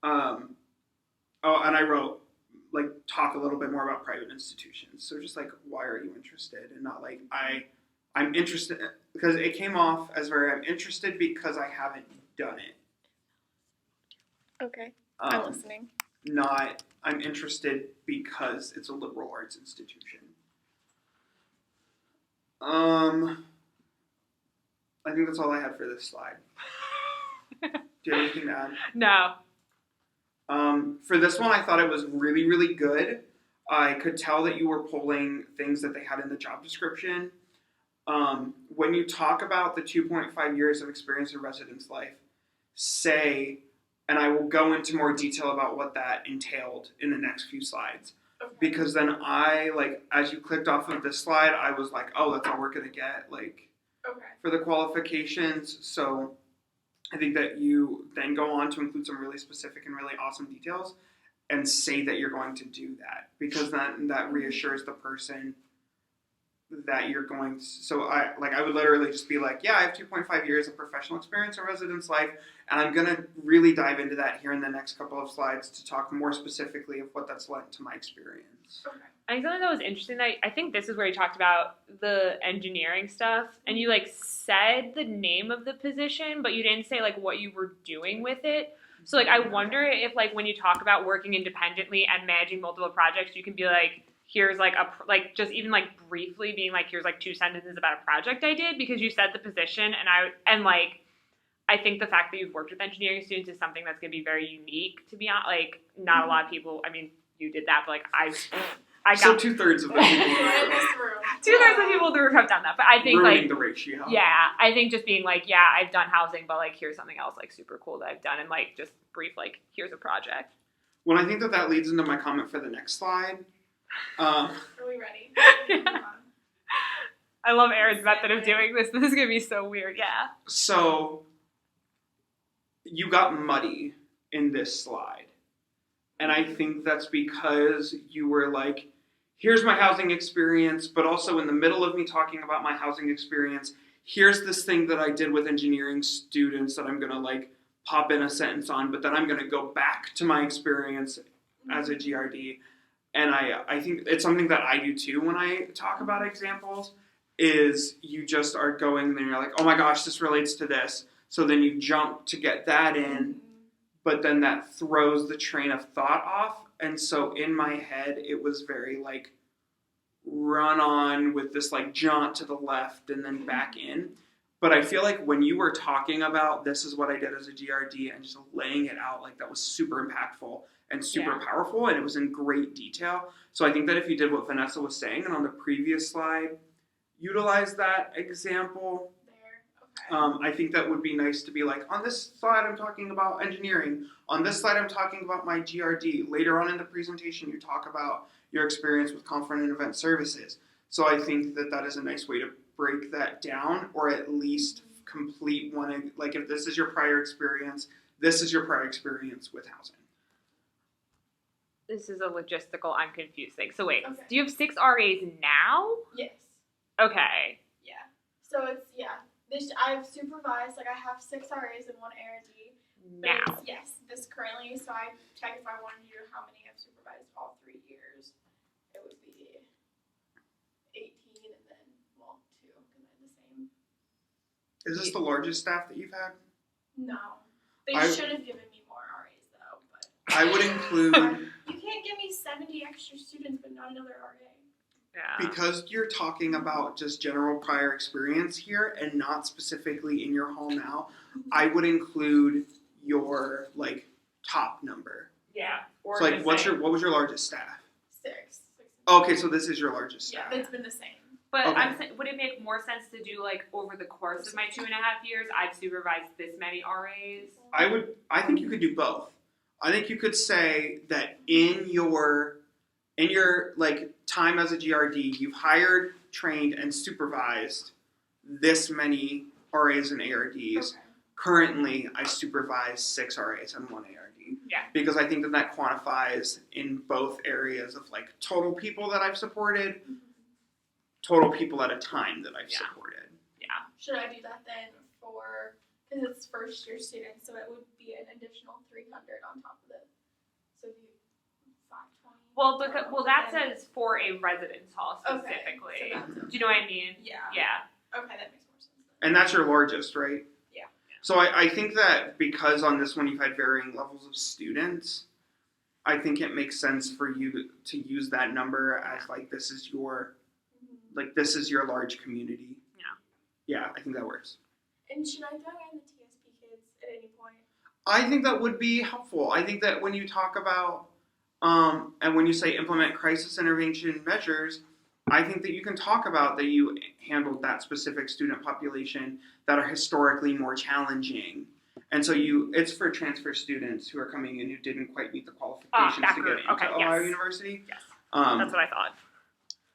And I wrote, like, talk a little bit more about private institutions. So just like, why are you interested? And not like, I'm interested, because it came off as very, I'm interested because I haven't done it. Okay. I'm listening. Not, I'm interested because it's a liberal arts institution. I think that's all I had for this slide. Do you have anything to add? No. For this one, I thought it was really, really good. I could tell that you were pulling things that they had in the job description. When you talk about the 2.5 years of experience in residence life, say, and I will go into more detail about what that entailed in the next few slides. Okay. Because then I, like, as you clicked off of this slide, I was like, oh, that's all we're going to get, like, Okay. for the qualifications. So I think that you then go on to include some really specific and really awesome details and say that you're going to do that, because then that reassures the person that you're going to. So I would literally just be like, yeah, I have 2.5 years of professional experience in residence life, and I'm going to really dive into that here in the next couple of slides to talk more specifically of what that's led to my experience. Okay. I think something that was interesting, I think this is where you talked about the engineering stuff, and you, like, said the name of the position, but you didn't say, like, what you were doing with it. So, like, I wonder if, like, when you talk about working independently and managing multiple projects, you can be like, here's, like, just even, like, briefly being like, here's, like, 2 sentences about a project I did, because you said the position, and I think the fact that you've worked with engineering students is something that's going to be very unique, to be honest. Like, not a lot of people, I mean, you did that, but like, I So got 2/3 of the people Right in this room. 2/3 of people in the room have done that. But I think, ruining like, the ratio. yeah, I think just being like, yeah, I've done housing, but like, here's something else, like, super cool that I've done, and like, just brief, like, here's a project. Well, I think that leads into my comment for the next slide. Are we ready? I love Aaron's method of doing this. This is going to be so weird, yeah. So, you got muddy in this slide. And I think that's because you were like, here's my housing experience, but also in the middle of me talking about my housing experience, here's this thing that I did with engineering students that I'm going to like pop in a sentence on, but then I'm going to go back to my experience as a GRD. And I think it's something that I do too when I talk about examples, is you just are going and you're like, oh my gosh, this relates to this. So then you jump to get that in, but then that throws the train of thought off. And so in my head, it was very like run on with this like jaunt to the left and then back in. But I feel like when you were talking about this is what I did as a GRD and just laying it out, like that was super impactful and super powerful, and it was in great detail. So I think that if you did what Vanessa was saying, and on the previous slide, utilize that example. I think that would be nice to be like, on this slide I'm talking about engineering, on this slide I'm talking about my GRD, later on in the presentation you talk about your experience with conference and event services. So I think that is a nice way to break that down, or at least complete one, like if this is your prior experience, this is your prior experience with housing. This is a logistical, I'm confused thing. So wait, Okay. do you have 6 RAs now? Yes. Okay. Yeah. So it's, I've supervised, like I have 6 RAs and 1 ARD. Now. Yes, this currently, so I check if I wanted to do how many I've supervised all 3 years. It would be 18 and then, 2, because I had the same. Is this the largest staff that you've had? No. They I- should have given me more RAs though, but. I would include, You can't give me 70 extra students but not another RA. Yeah. because you're talking about just general prior experience here and not specifically in your hall now, I would include your like top number. Yeah. Or So like just what say- was your largest staff? 6. Okay, so this is your largest Yeah, staff. it's been the same. But Okay. I'm saying, would it make more sense to do like over the course of my 2.5 years, I've supervised this many RAs? I think you could do both. I think you could say that in your like time as a GRD, you've hired, trained, and supervised this many RAs and ARDs. Okay. Currently, I supervise 6 RAs and 1 ARD. Yeah. Because I think that quantifies in both areas of like total people that I've supported, total people at a time that I've Yeah. supported. Yeah. Should I do that then for, because it's first year students, so it would be an additional 300 on top of it. So it'd be 520. Well, that says for a residence hall Okay, specifically. so that's Do you know what I mean? Yeah. Yeah. Okay, that makes more sense. And that's your largest, right? Yeah. So I think that because on this one you've had varying levels of students, I think it makes sense for you to use that number as like this is your large community. Yeah. Yeah, I think that works. And should I throw in the TSP kids at any point? I think that would be helpful. I think that when you talk about and when you say implement crisis intervention measures, I think that you can talk about that you handled that specific student population that are historically more challenging. And so it's for transfer students who are coming in who didn't quite meet the qualifications that to group. get into Okay, Ohio yes. University. Yes. Um, That's what I thought.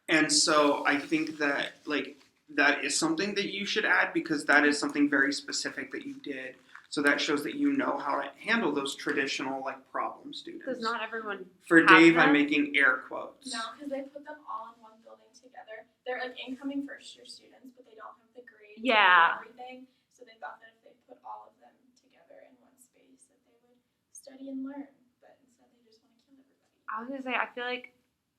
and so I think that like that is something that you should add because that is something very specific that you did. So that shows that you know how to handle those traditional like problem students. Does not everyone For have Dave, them? I'm making air quotes. No, because they put them all in one building together. They're like incoming first year students, but they don't have the grades Yeah. and everything. So they thought that if they put all of them together in one space, that they would study and learn. But instead, they just want to kill everybody. I was gonna say, I feel like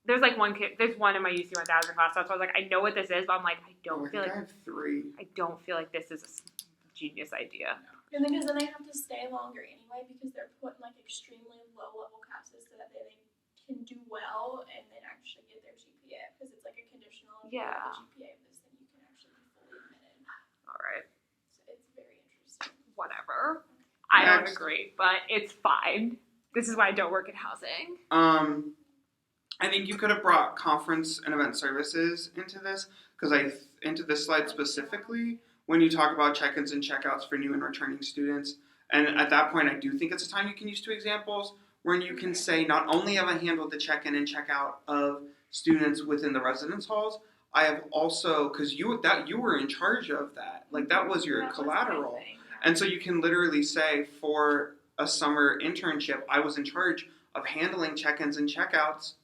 there's like one kid. There's one in my UC 1000 class. So I was like, I know what this is, but I'm like, I don't feel I like have 3. I don't feel like this is a genius idea. And then, because then they have to stay longer anyway, because they're put in like extremely low level classes so that they can do well and then actually get their GPA. Because it's like a conditional. If you get Yeah. the GPA of this, then you can actually be fully admitted. All right, So it's very interesting. whatever. I don't Next. agree, but it's fine. This is why I don't work in housing. I think you could have brought conference and event services into this, because into this slide specifically, when you talk about check-ins and check-outs for new and returning students. And at that point, I do think it's a time you can use two examples when you can say, not only have I handled the check-in and check-out of students within the residence halls, I have also, because you were in charge of that, like that was your collateral. And so you can literally say, for a summer internship, I was in charge of handling check-ins and check-outs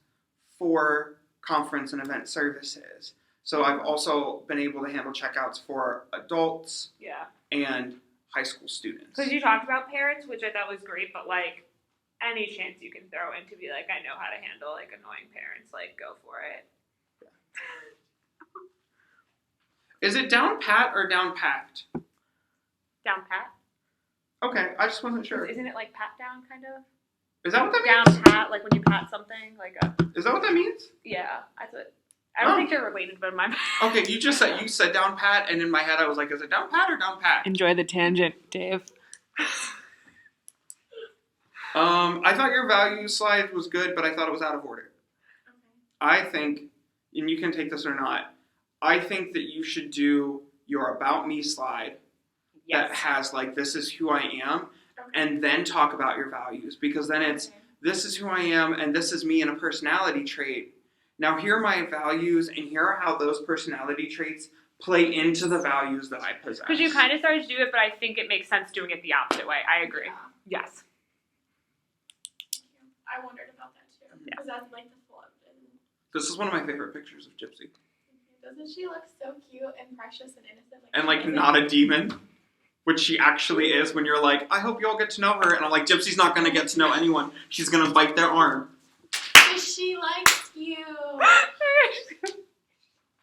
for conference and event services. So I've also been able to handle check-outs for adults and high school students. Because you talked about parents, which I thought was great, but like any chance you can throw in to be like, I know how to handle like annoying parents, like go for it. Is it down pat or down packed? Down pat? Okay, I just wasn't sure. Isn't it like pat down kind of? Is that what that down means? Down pat, like when you pat something, like a. Is that what that means? Yeah, I don't think they're related, but in my mind. Okay, you said down pat, and in my head I was like, is it down pat or down pat? Enjoy the tangent, Dave. I thought your value slide was good, but I thought it was out of order. Okay. I think, and you can take this or not, I think that you should do your about me slide that has like, this is who I am, and then talk about your values, because then it's, this is who I am, and this is me in a personality trait. Now here are my values, and here are how those personality traits play into the values that I possess. Because you kind of started to do it, but I think it makes sense doing it the opposite way. I agree. Yeah. Yes. I wondered about that too. Because that's like the flood. This is one of my favorite pictures of Gypsy. Doesn't she look so cute and precious and innocent? And like not a demon, which she actually is when you're like, I hope you all get to know her. And I'm like, Gypsy's not going to get to know anyone. She's going to bite their arm. She likes you.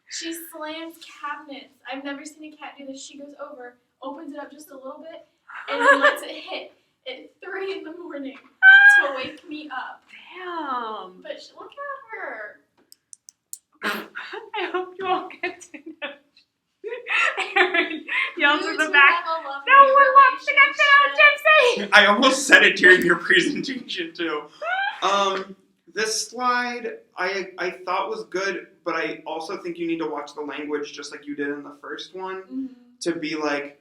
She slams cabinets. I've never seen a cat do this. She goes over, opens it up just a little bit, and then lets it hit at 3 in the morning to wake me up. Damn. But look at her. I hope you all get to know. Aaron yells in the two back. have a lovely No one wants to get to know Gypsy. I almost said it during your presentation too. This slide I thought was good, but I also think you need to watch the language just like you did in the first one to be like,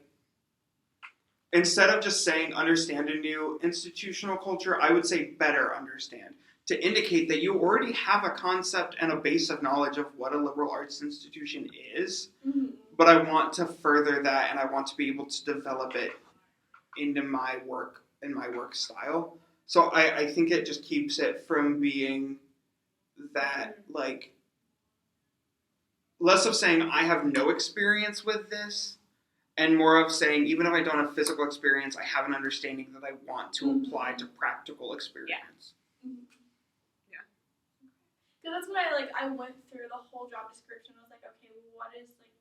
instead of just saying understand a new institutional culture, I would say better understand, to indicate that you already have a concept and a base of knowledge of what a liberal arts institution is, but I want to further that, and I want to be able to develop it into my work and my work style. So I think it just keeps it from being that, like, less of saying I have no experience with this, and more of saying, even if I don't have physical experience, I have an understanding that I want to apply to practical experience. Because that's what I went through the whole job description. I was like, okay, what is, like,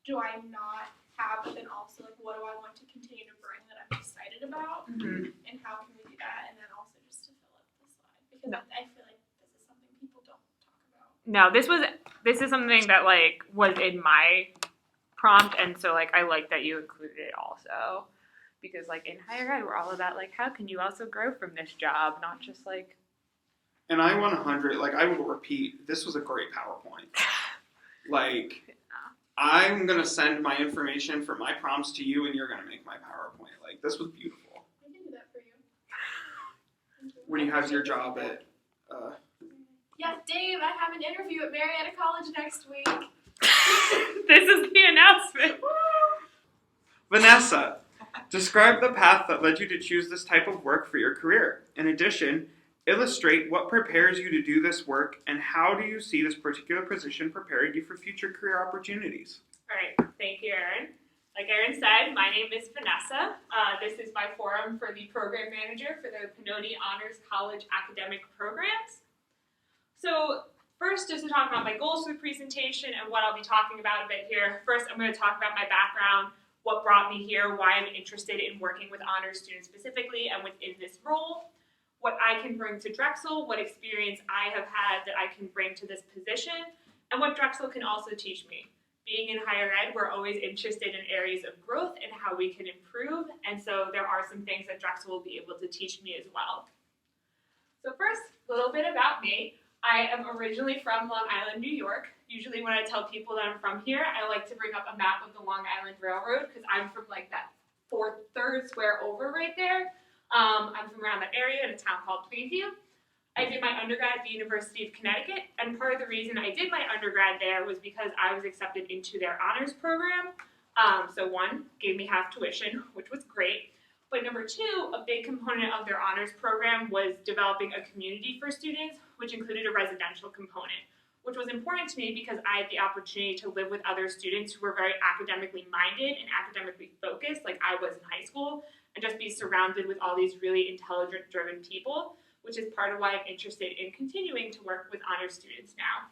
do I not have, but then also, like, what do I want to continue to bring that I'm excited about? And how can we do that? And then also just to fill up the slide. Because I feel like this is something people don't talk about. No, this is something that like was in my prompt, and so like I like that you included it also, because like in higher ed we're all about like how can you also grow from this job, not just like. And I 100, like I will repeat, this was a great PowerPoint. Like, I'm going to send my information for my prompts to you, and you're going to make my PowerPoint. Like, this was beautiful. I can do that for you. When you have your job at... Yes, Dave, I have an interview at Marietta College next week. This is the announcement. Vanessa, describe the path that led you to choose this type of work for your career. In addition, illustrate what prepares you to do this work, and how do you see this particular position preparing you for future career opportunities? All right, thank you, Aaron. Like Aaron said, my name is Vanessa. This is my forum for the program manager for the Pennoni Honors College academic programs. So first, just to talk about my goals for the presentation and what I'll be talking about a bit here. First, I'm going to talk about my background, what brought me here, why I'm interested in working with honors students specifically and within this role, what I can bring to Drexel, what experience I have had that I can bring to this position, and what Drexel can also teach me. being in higher ed, we're always interested in areas of growth and how we can improve, and so there are some things that Drexel will be able to teach me as well. So first, a little bit about me. I am originally from Long Island, New York. Usually when I tell people that I'm from here, I like to bring up a map of the Long Island Railroad because I'm from like that third square over right there. I'm from around that area in a town called Plainview. I did my undergrad at the University of Connecticut, and part of the reason I did my undergrad there was because I was accepted into their honors program. So one, gave me half tuition, which was great. But number two, a big component of their honors program was developing a community for students, which included a residential component, which was important to me because I had the opportunity to live with other students who were very academically minded and academically focused, like I was in high school, and just be surrounded with all these really intelligent, driven people, which is part of why I'm interested in continuing to work with honors students now.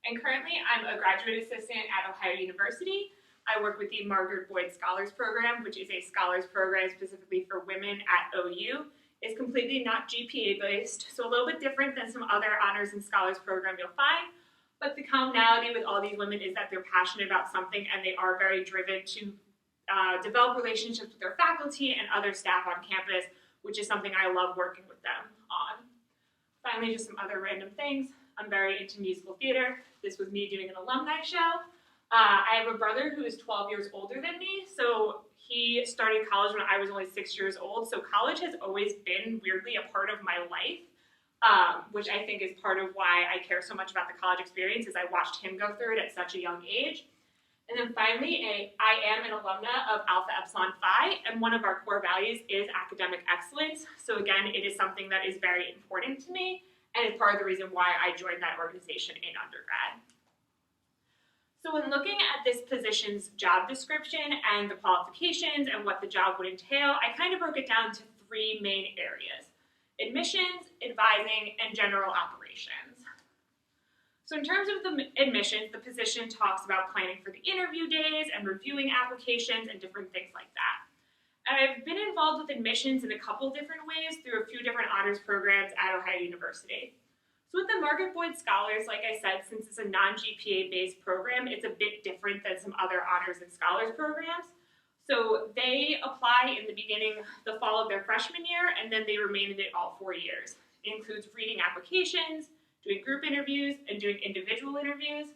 And currently, I'm a graduate assistant at Ohio University. I work with the Margaret Boyd Scholars Program, which is a scholars program specifically for women at OU. It's completely not GPA based, so a little bit different than some other honors and scholars program you'll find. But the commonality with all these women is that they're passionate about something and they are very driven to develop relationships with their faculty and other staff on campus, which is something I love working with them on. Finally, just some other random things. I'm very into musical theater. This was me doing an alumni show. I have a brother who is 12 years older than me, so he started college when I was only 6 years old, so college has always been weirdly a part of my life, which I think is part of why I care so much about the college experience, is I watched him go through it at such a young age. And then finally, I am an alumna of Alpha Epsilon Phi, and one of our core values is academic excellence. So again, it is something that is very important to me, and it's part of the reason why I joined that organization in undergrad. So when looking at this position's job description and the qualifications and what the job would entail, I kind of broke it down to three main areas: admissions, advising, and general operations. So in terms of the admissions, the position talks about planning for the interview days and reviewing applications and different things like that. And I've been involved with admissions in a couple different ways through a few different honors programs at Ohio University. So with the Margaret Boyd Scholars, like I said, since it's a non-GPA based program, it's a bit different than some other honors and scholars programs. So they apply in the beginning, the fall of their freshman year, and then they remain in it all 4 years. It includes reading applications, doing group interviews, and doing individual interviews.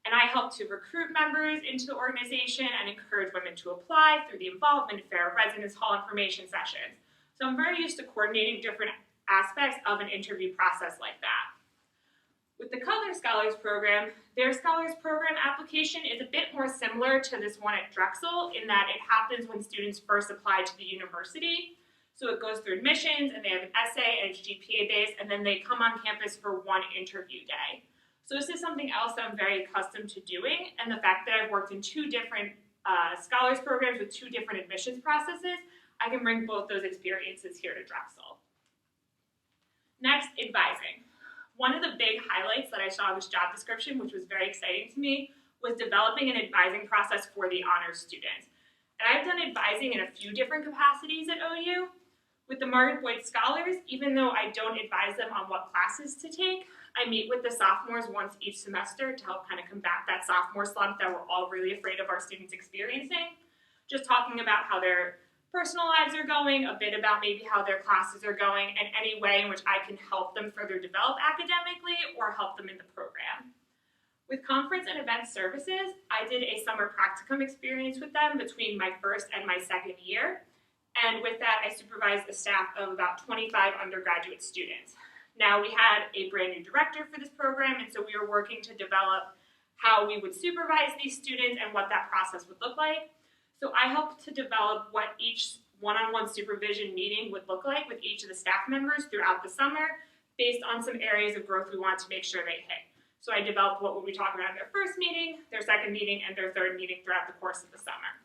And I help to recruit members into the organization and encourage women to apply through the involvement of fair residence hall information sessions. So I'm very used to coordinating different aspects of an interview process like that. With the Cutler Scholars Program, their Scholars Program application is a bit more similar to this one at Drexel in that it happens when students first apply to the university. So it goes through admissions, and they have an essay, and it's GPA based, and then they come on campus for one interview day. So this is something else that I'm very accustomed to doing, and the fact that I've worked in two different scholars programs with two different admissions processes, I can bring both those experiences here to Drexel. Next, advising. One of the big highlights that I saw in this job description, which was very exciting to me, was developing an advising process for the honors students. And I've done advising in a few different capacities at OU. With the Margaret Boyd Scholars, even though I don't advise them on what classes to take, I meet with the sophomores once each semester to help kind of combat that sophomore slump that we're all really afraid of our students experiencing. Just talking about how their personal lives are going, a bit about maybe how their classes are going, and any way in which I can help them further develop academically or help them in the program. With conference and event services, I did a summer practicum experience with them between my first and my second year. And with that, I supervised a staff of about 25 undergraduate students. Now, we had a brand new director for this program, and so we were working to develop how we would supervise these students and what that process would look like. So I helped to develop what each one-on-one supervision meeting would look like with each of the staff members throughout the summer based on some areas of growth we want to make sure they hit. So I developed what we'll be talking about in their first meeting, their second meeting, and their third meeting throughout the course of the summer.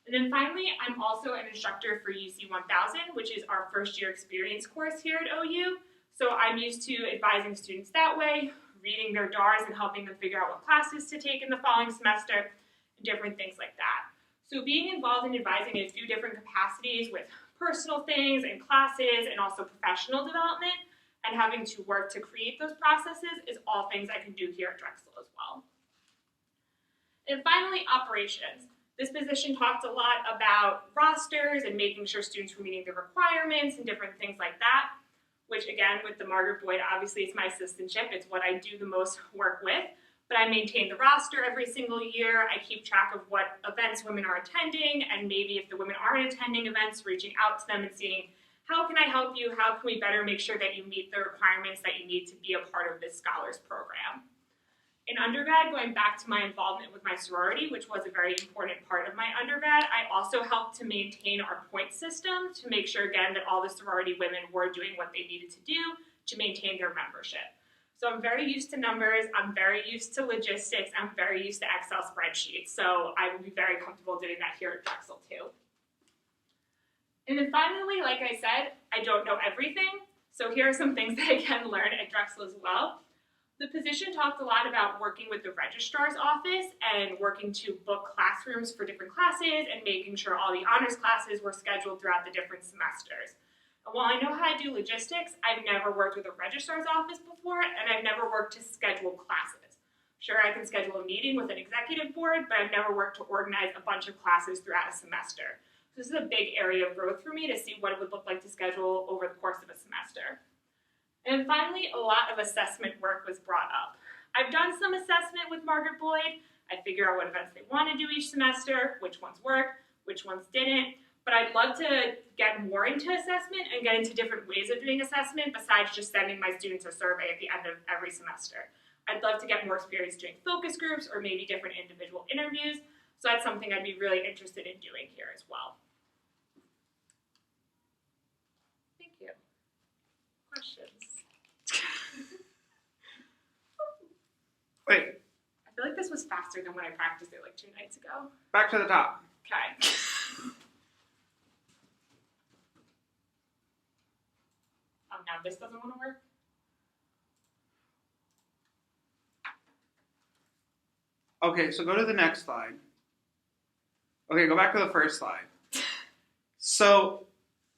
And then finally, I'm also an instructor for UC 1000, which is our first year experience course here at OU. So I'm used to advising students that way, reading their DARs and helping them figure out what classes to take in the following semester, and different things like that. So being involved in advising in a few different capacities with personal things and classes and also professional development and having to work to create those processes is all things I can do here at Drexel as well. And finally, operations. This position talked a lot about rosters and making sure students were meeting the requirements and different things like that, which again, with the Margaret Boyd, obviously it's my assistantship. It's what I do the most work with. But I maintain the roster every single year. I keep track of what events women are attending, and maybe if the women aren't attending events, reaching out to them and seeing, how can I help you? How can we better make sure that you meet the requirements that you need to be a part of this scholars program? In undergrad, going back to my involvement with my sorority, which was a very important part of my undergrad, I also helped to maintain our point system to make sure, again, that all the sorority women were doing what they needed to do to maintain their membership. So I'm very used to numbers, I'm very used to logistics, I'm very used to Excel spreadsheets, so I will be very comfortable doing that here at Drexel too. And then finally, like I said, I don't know everything, so here are some things that I can learn at Drexel as well. The position talked a lot about working with the registrar's office and working to book classrooms for different classes and making sure all the honors classes were scheduled throughout the different semesters. And while I know how to do logistics, I've never worked with a registrar's office before, and I've never worked to schedule classes. Sure, I can schedule a meeting with an executive board, but I've never worked to organize a bunch of classes throughout a semester. So this is a big area of growth for me to see what it would look like to schedule over the course of a semester. And finally, a lot of assessment work was brought up. I've done some assessment with Margaret Boyd. I figure out what events they want to do each semester, which ones worked, which ones didn't. But I'd love to get more into assessment and get into different ways of doing assessment besides just sending my students a survey at the end of every semester. I'd love to get more experience doing focus groups or maybe different individual interviews. So that's something I'd be really interested in doing here as well. Thank you. Questions? Wait, I feel like this was faster than when I practiced it like 2 nights ago. back to the top. Okay. Oh, now this doesn't want to work? Okay, so go to the next slide. Okay, go back to the first slide. So,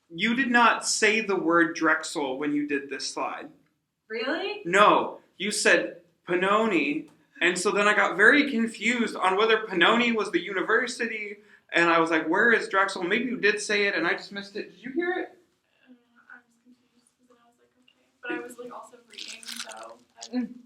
you did not say the word Drexel when you did this slide. Really? No, you said Pannoni, and so then I got very confused on whether Pannoni was the university, and I was like, where is Drexel? Maybe you did say it, and I just missed it. Did you hear it? I was confused because I was like, okay. But I was like also reading, so I wasn't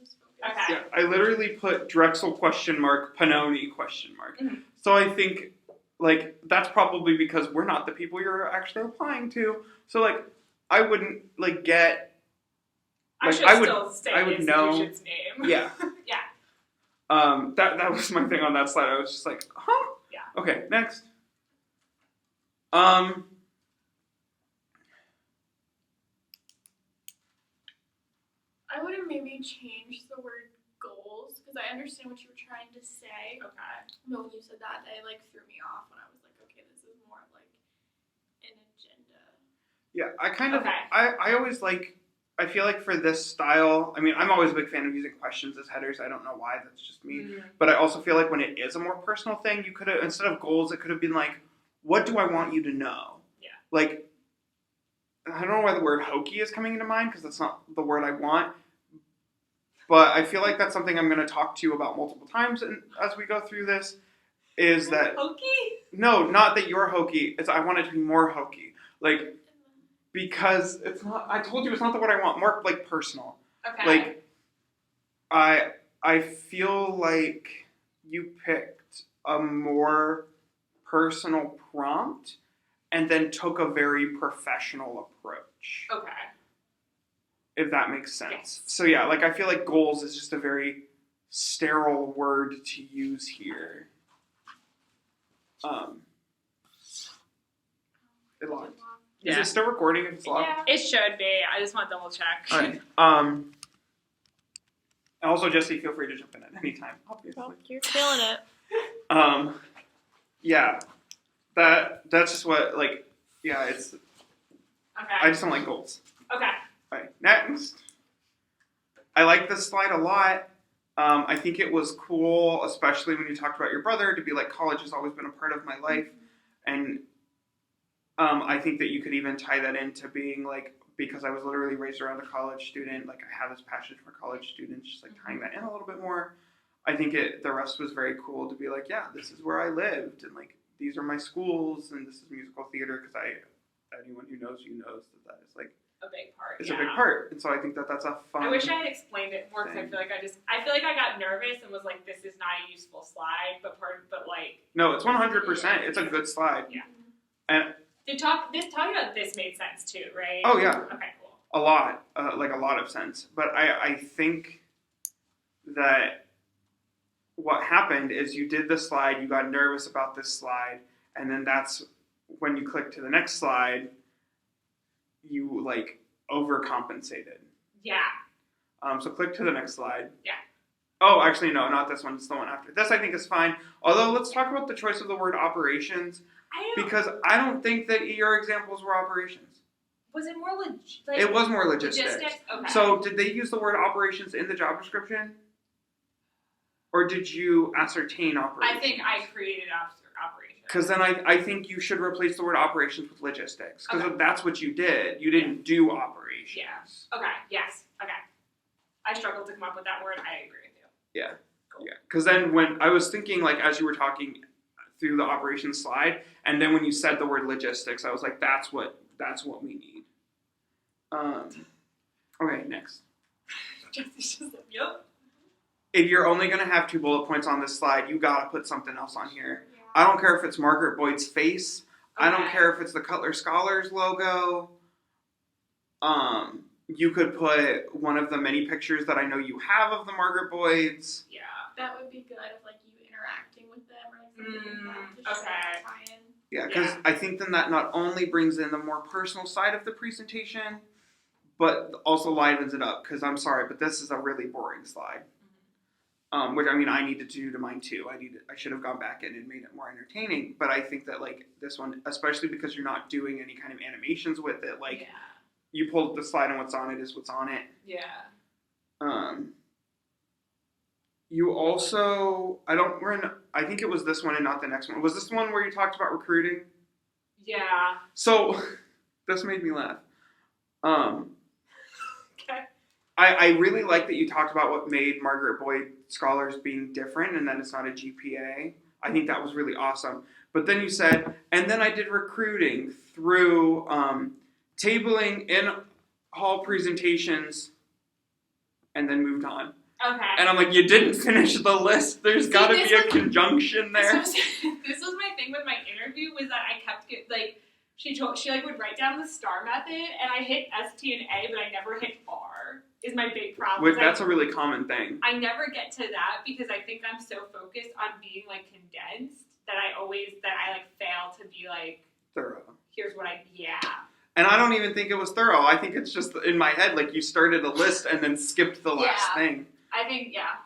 as focused. Okay. Yeah, I literally put Drexel ? Pannoni ? Mm-hmm. So I think, like, that's probably because we're not the people you're actually applying to. So, like, I wouldn't, like, get... Like, I should still say I the would know. institution's name. Yeah. Yeah. That was my thing on that slide. I was just like, huh? Yeah. Okay, next. I would have maybe changed the word goals because I understand what you were trying to say. Okay. But when you said that, it like threw me off when I was like, okay, this is more of like an agenda. Yeah, I kind of, Okay. I always like, I feel like for this style, I mean, I'm always a big fan of using questions as headers. I don't know why, that's just me. Mm-hmm. But I also feel like when it is a more personal thing, you could have, instead of goals, it could have been like, what do I want you to know? Yeah. Like, I don't know why the word hokey is coming into mind, because that's not the word I want. But I feel like that's something I'm going to talk to you about multiple times as we go through this, is that... Hokey? No, not that you're hokey. It's I want it to be more hokey. Like, because it's not... I told you it's not the word I want. More, like, personal. Okay. Like, I feel like you picked a more personal prompt and then took a very professional approach. Okay. If that makes sense. Yes. So yeah, like I feel like goals is just a very sterile word to use here. It locked. Is Yeah. it still recording if it's locked? Yeah. It should be. I just want to double check. Alright. Also, Jessi, feel free to jump in at any time, obviously. Well, you're killing it. Yeah. That's just what, like, yeah, it's... Okay. I just don't like goals. Okay. Alright, next. I like this slide a lot. I think it was cool, especially when you talked about your brother, to be like, college has always been a part of my life. And I think that you could even tie that into being like, because I was literally raised around a college student, like I have this passion for college students, just like tying that in a little bit more. I think the rest was very cool to be like, yeah, this is where I lived, and like these are my schools, and this is musical theater, because anyone who knows you knows that is like a big part. It's a big part, and so I think that's a fun. I wish I had explained it more because I feel like I got nervous and was like, this is not a useful slide, but like. No, it's 100%. It's a good slide. Yeah. And talking about this made sense too, right? Oh yeah. Okay, cool. A lot, like a lot of sense. But I think that what happened is you did the slide, you got nervous about this slide, and then that's when you click to the next slide. You like overcompensated. Yeah. So click to the next slide. Yeah. Oh, actually, no, not this one. It's the one after. This I think is fine. Although, let's talk about the choice of the word operations. Because I don't think that your examples were operations. Was it more it was more logistics. Okay. So did they use the word operations in the job description? Or did you ascertain operations? I think I created operations. Because then I think you should replace the word operations with logistics. Because that's what you did. You didn't do operations. Yeah. Okay. Yes. Okay. I struggled to come up with that word. I agree with you. Yeah. Cool. Yeah. Because then when I was thinking, like, as you were talking through the operations slide, and then when you said the word logistics, I was like, that's what we need. Okay, next. Jessi's just like, yep. If you're only going to have 2 bullet points on this slide, you got to put something else on here. Yeah. I don't care if it's Margaret Boyd's face. Okay. I don't care if it's the Cutler Scholars logo. You could put one of the many pictures that I know you have of the Margaret Boyds. Yeah. That would be good if like you interacting with them or like something like that. To Okay. show tie in. Yeah, because I think then that not only brings in the more personal side of the presentation, but also livens it up. Because I'm sorry, but this is a really boring slide. Which I mean, I needed to do to mine too. I should have gone back in and made it more entertaining. But I think that like this one, especially because you're not doing any kind of animations with it, like you pull up the slide and what's on it is what's on it. Yeah. You also, I think it was this one and not the next one. Was this the one where you talked about recruiting? Yeah. So, this made me laugh. Okay. I really like that you talked about what made Margaret Boyd Scholars being different and that it's not a GPA. I think that was really awesome. But then you said, and then I did recruiting through tabling in hall presentations and then moved on. Okay. And I'm like, you didn't finish the list. There's got to be a conjunction there. This was my thing with my interview was that I kept she would write down the STAR method and I hit ST and A, but I never hit R. Is my big problem. Which that's a really common thing. I never get to that because I think I'm so focused on being like condensed that I fail to be like thorough. Here's what And I don't even think it was thorough. I think it's just in my head, like you started a list and then skipped the last thing. I think, yeah.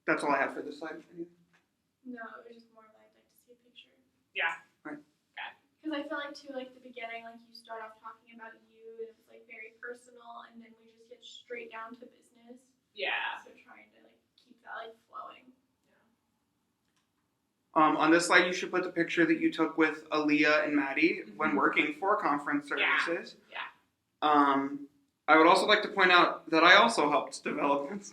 That's all I have for this slide. No, it was just more like to see a picture. Yeah. Right. Okay. Because I feel like too, like the beginning, like you start off talking about you, and it's like very personal, and then we just get straight down to business. Yeah. So trying to like keep that like flowing. On this slide, you should put the picture that you took with Aaliyah and Maddie when working for conference services. Yeah. I would also like to point out that I also helped develop this.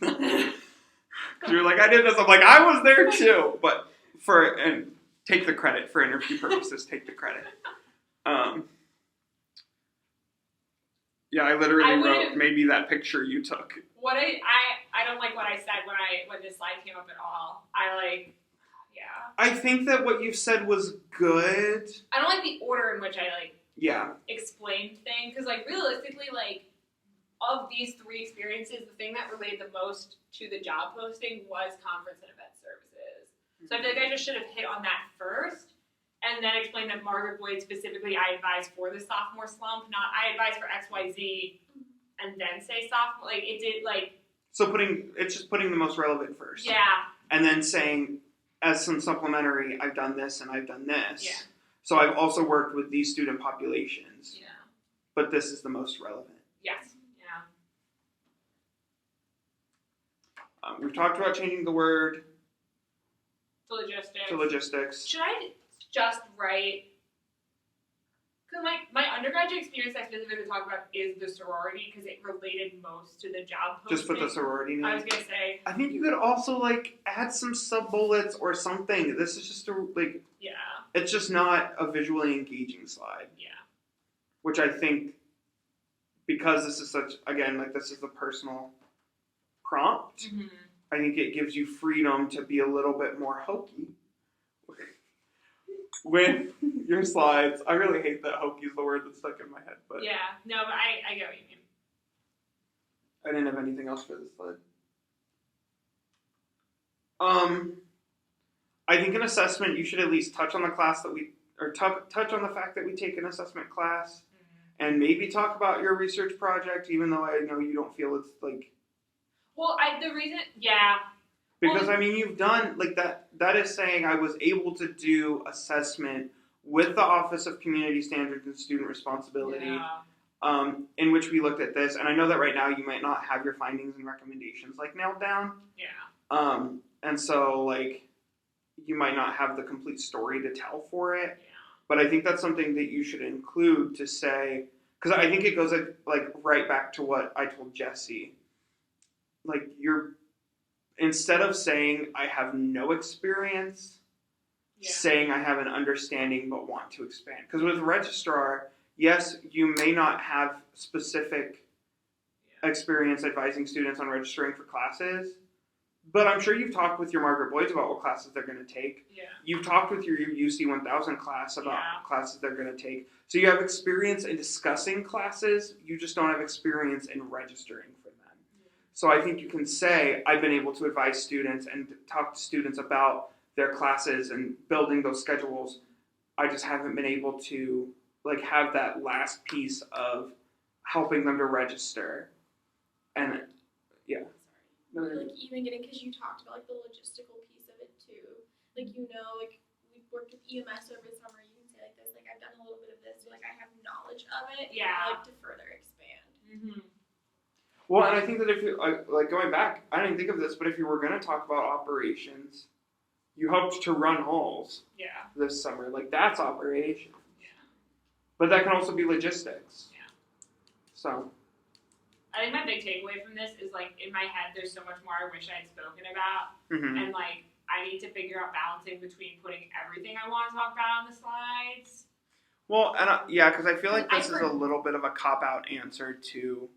You're like, I did this. I'm like, I was there too. But and take the credit for interview purposes. Take the credit. Yeah, I literally wrote maybe that picture you took. What I don't like what I said when this slide came up at all. I think that what you said was good. I don't like the order in which I explained things because realistically of these 3 experiences, the thing that related the most to the job posting was conference and event services. So I feel like I just should have hit on that first and then explain that Margaret Boyd specifically I advise for the sophomore slump, not I advise for XYZ and then say sophomore. So it's just putting the most relevant first. Yeah. And then saying, as some supplementary, I've done this and I've done this. Yeah. So I've also worked with these student populations. Yeah. But this is the most relevant. Yes. Yeah. We've talked about changing the word to logistics. Should I just write Because my undergraduate experience I specifically talk about is the sorority because it related most to the job posting. Just put the sorority name. I was gonna say. I think you could also like add some sub bullets or something. This is just Yeah. It's just not a visually engaging slide. Yeah. Which I think, because this is this is the personal prompt. Mm-hmm. I think it gives you freedom to be a little bit more hokey with your slides. I really hate that hokey is the word that's stuck in my head, but Yeah. No, but I get what you mean. I didn't have anything else for this slide. I think an assessment, you should at least touch on the class that touch on the fact that we take an assessment class, and maybe talk about your research project, even though I know you don't feel it's like. Well, Because you've done like that. That is saying I was able to do assessment with the Office of Community Standards and Student Responsibility, in which we looked at this. And I know that right now you might not have your findings and recommendations like nailed down. Yeah. And so like you might not have the complete story to tell for it. Yeah. But I think that's something that you should include to say, because I think it goes like right back to what I told Jessi. Like instead of saying I have no experience, saying I have an understanding but want to expand. Because with registrar, yes, you may not have specific experience advising students on registering for classes, but I'm sure you've talked with your Margaret Boyds about what classes they're going to take. Yeah. You've talked with your UC 1000 class about classes they're going to take. So you have experience in discussing classes, you just don't have experience in registering for them. So I think you can say, I've been able to advise students and talk to students about their classes and building those schedules. I just haven't been able to like have that last piece of helping them to register. And yeah. Like even getting, because you talked about like the logistical piece of it too. Like like we've worked with EMS over the summer. You can say like this, like I've done a little bit of this, so like I have knowledge of it. Yeah. Like to further expand. Mm-hmm. Well, and I think that if you like going back, I didn't think of this, but if you were going to talk about operations, you hoped to run halls. Yeah. This summer, like that's operations. Yeah. But that can also be logistics. Yeah. So. I think my big takeaway from this is like in my head, there's so much more I wish I had spoken about, and like I need to figure out balancing between putting everything I want to talk about on the slides. Well, and because I feel like this is a little bit of a cop-out answer to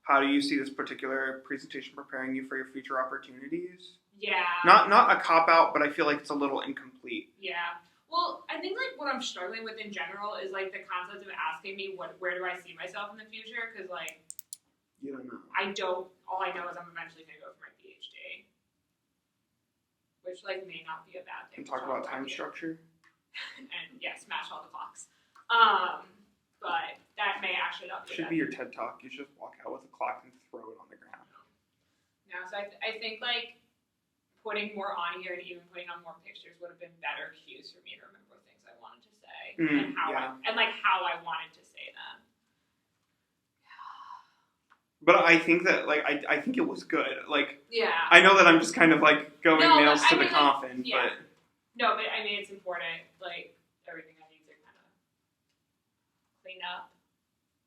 how do you see this particular presentation preparing you for your future opportunities. Yeah. Not a cop-out, but I feel like it's a little incomplete. Yeah. Well, I think like what I'm struggling with in general is like the concept of asking me where do I see myself in the future, because like. You don't know. All I know is I'm eventually going to go for my PhD. Which, like, may not be a bad thing. And talk about time structure. And, smash all the clocks. But that may actually not be Should be your TED Talk. You should just walk out with a clock and throw it on the ground. No, so I think, like, putting more on here and even putting on more pictures would have been better cues for me to remember things I wanted to say. And how I wanted to say them. But I think that, like, I think it was good. Like, yeah. I know that I'm just kind of, like, going nails to the coffin, yeah. but. No, but, I mean, it's important, like, everything I need to kind of clean up.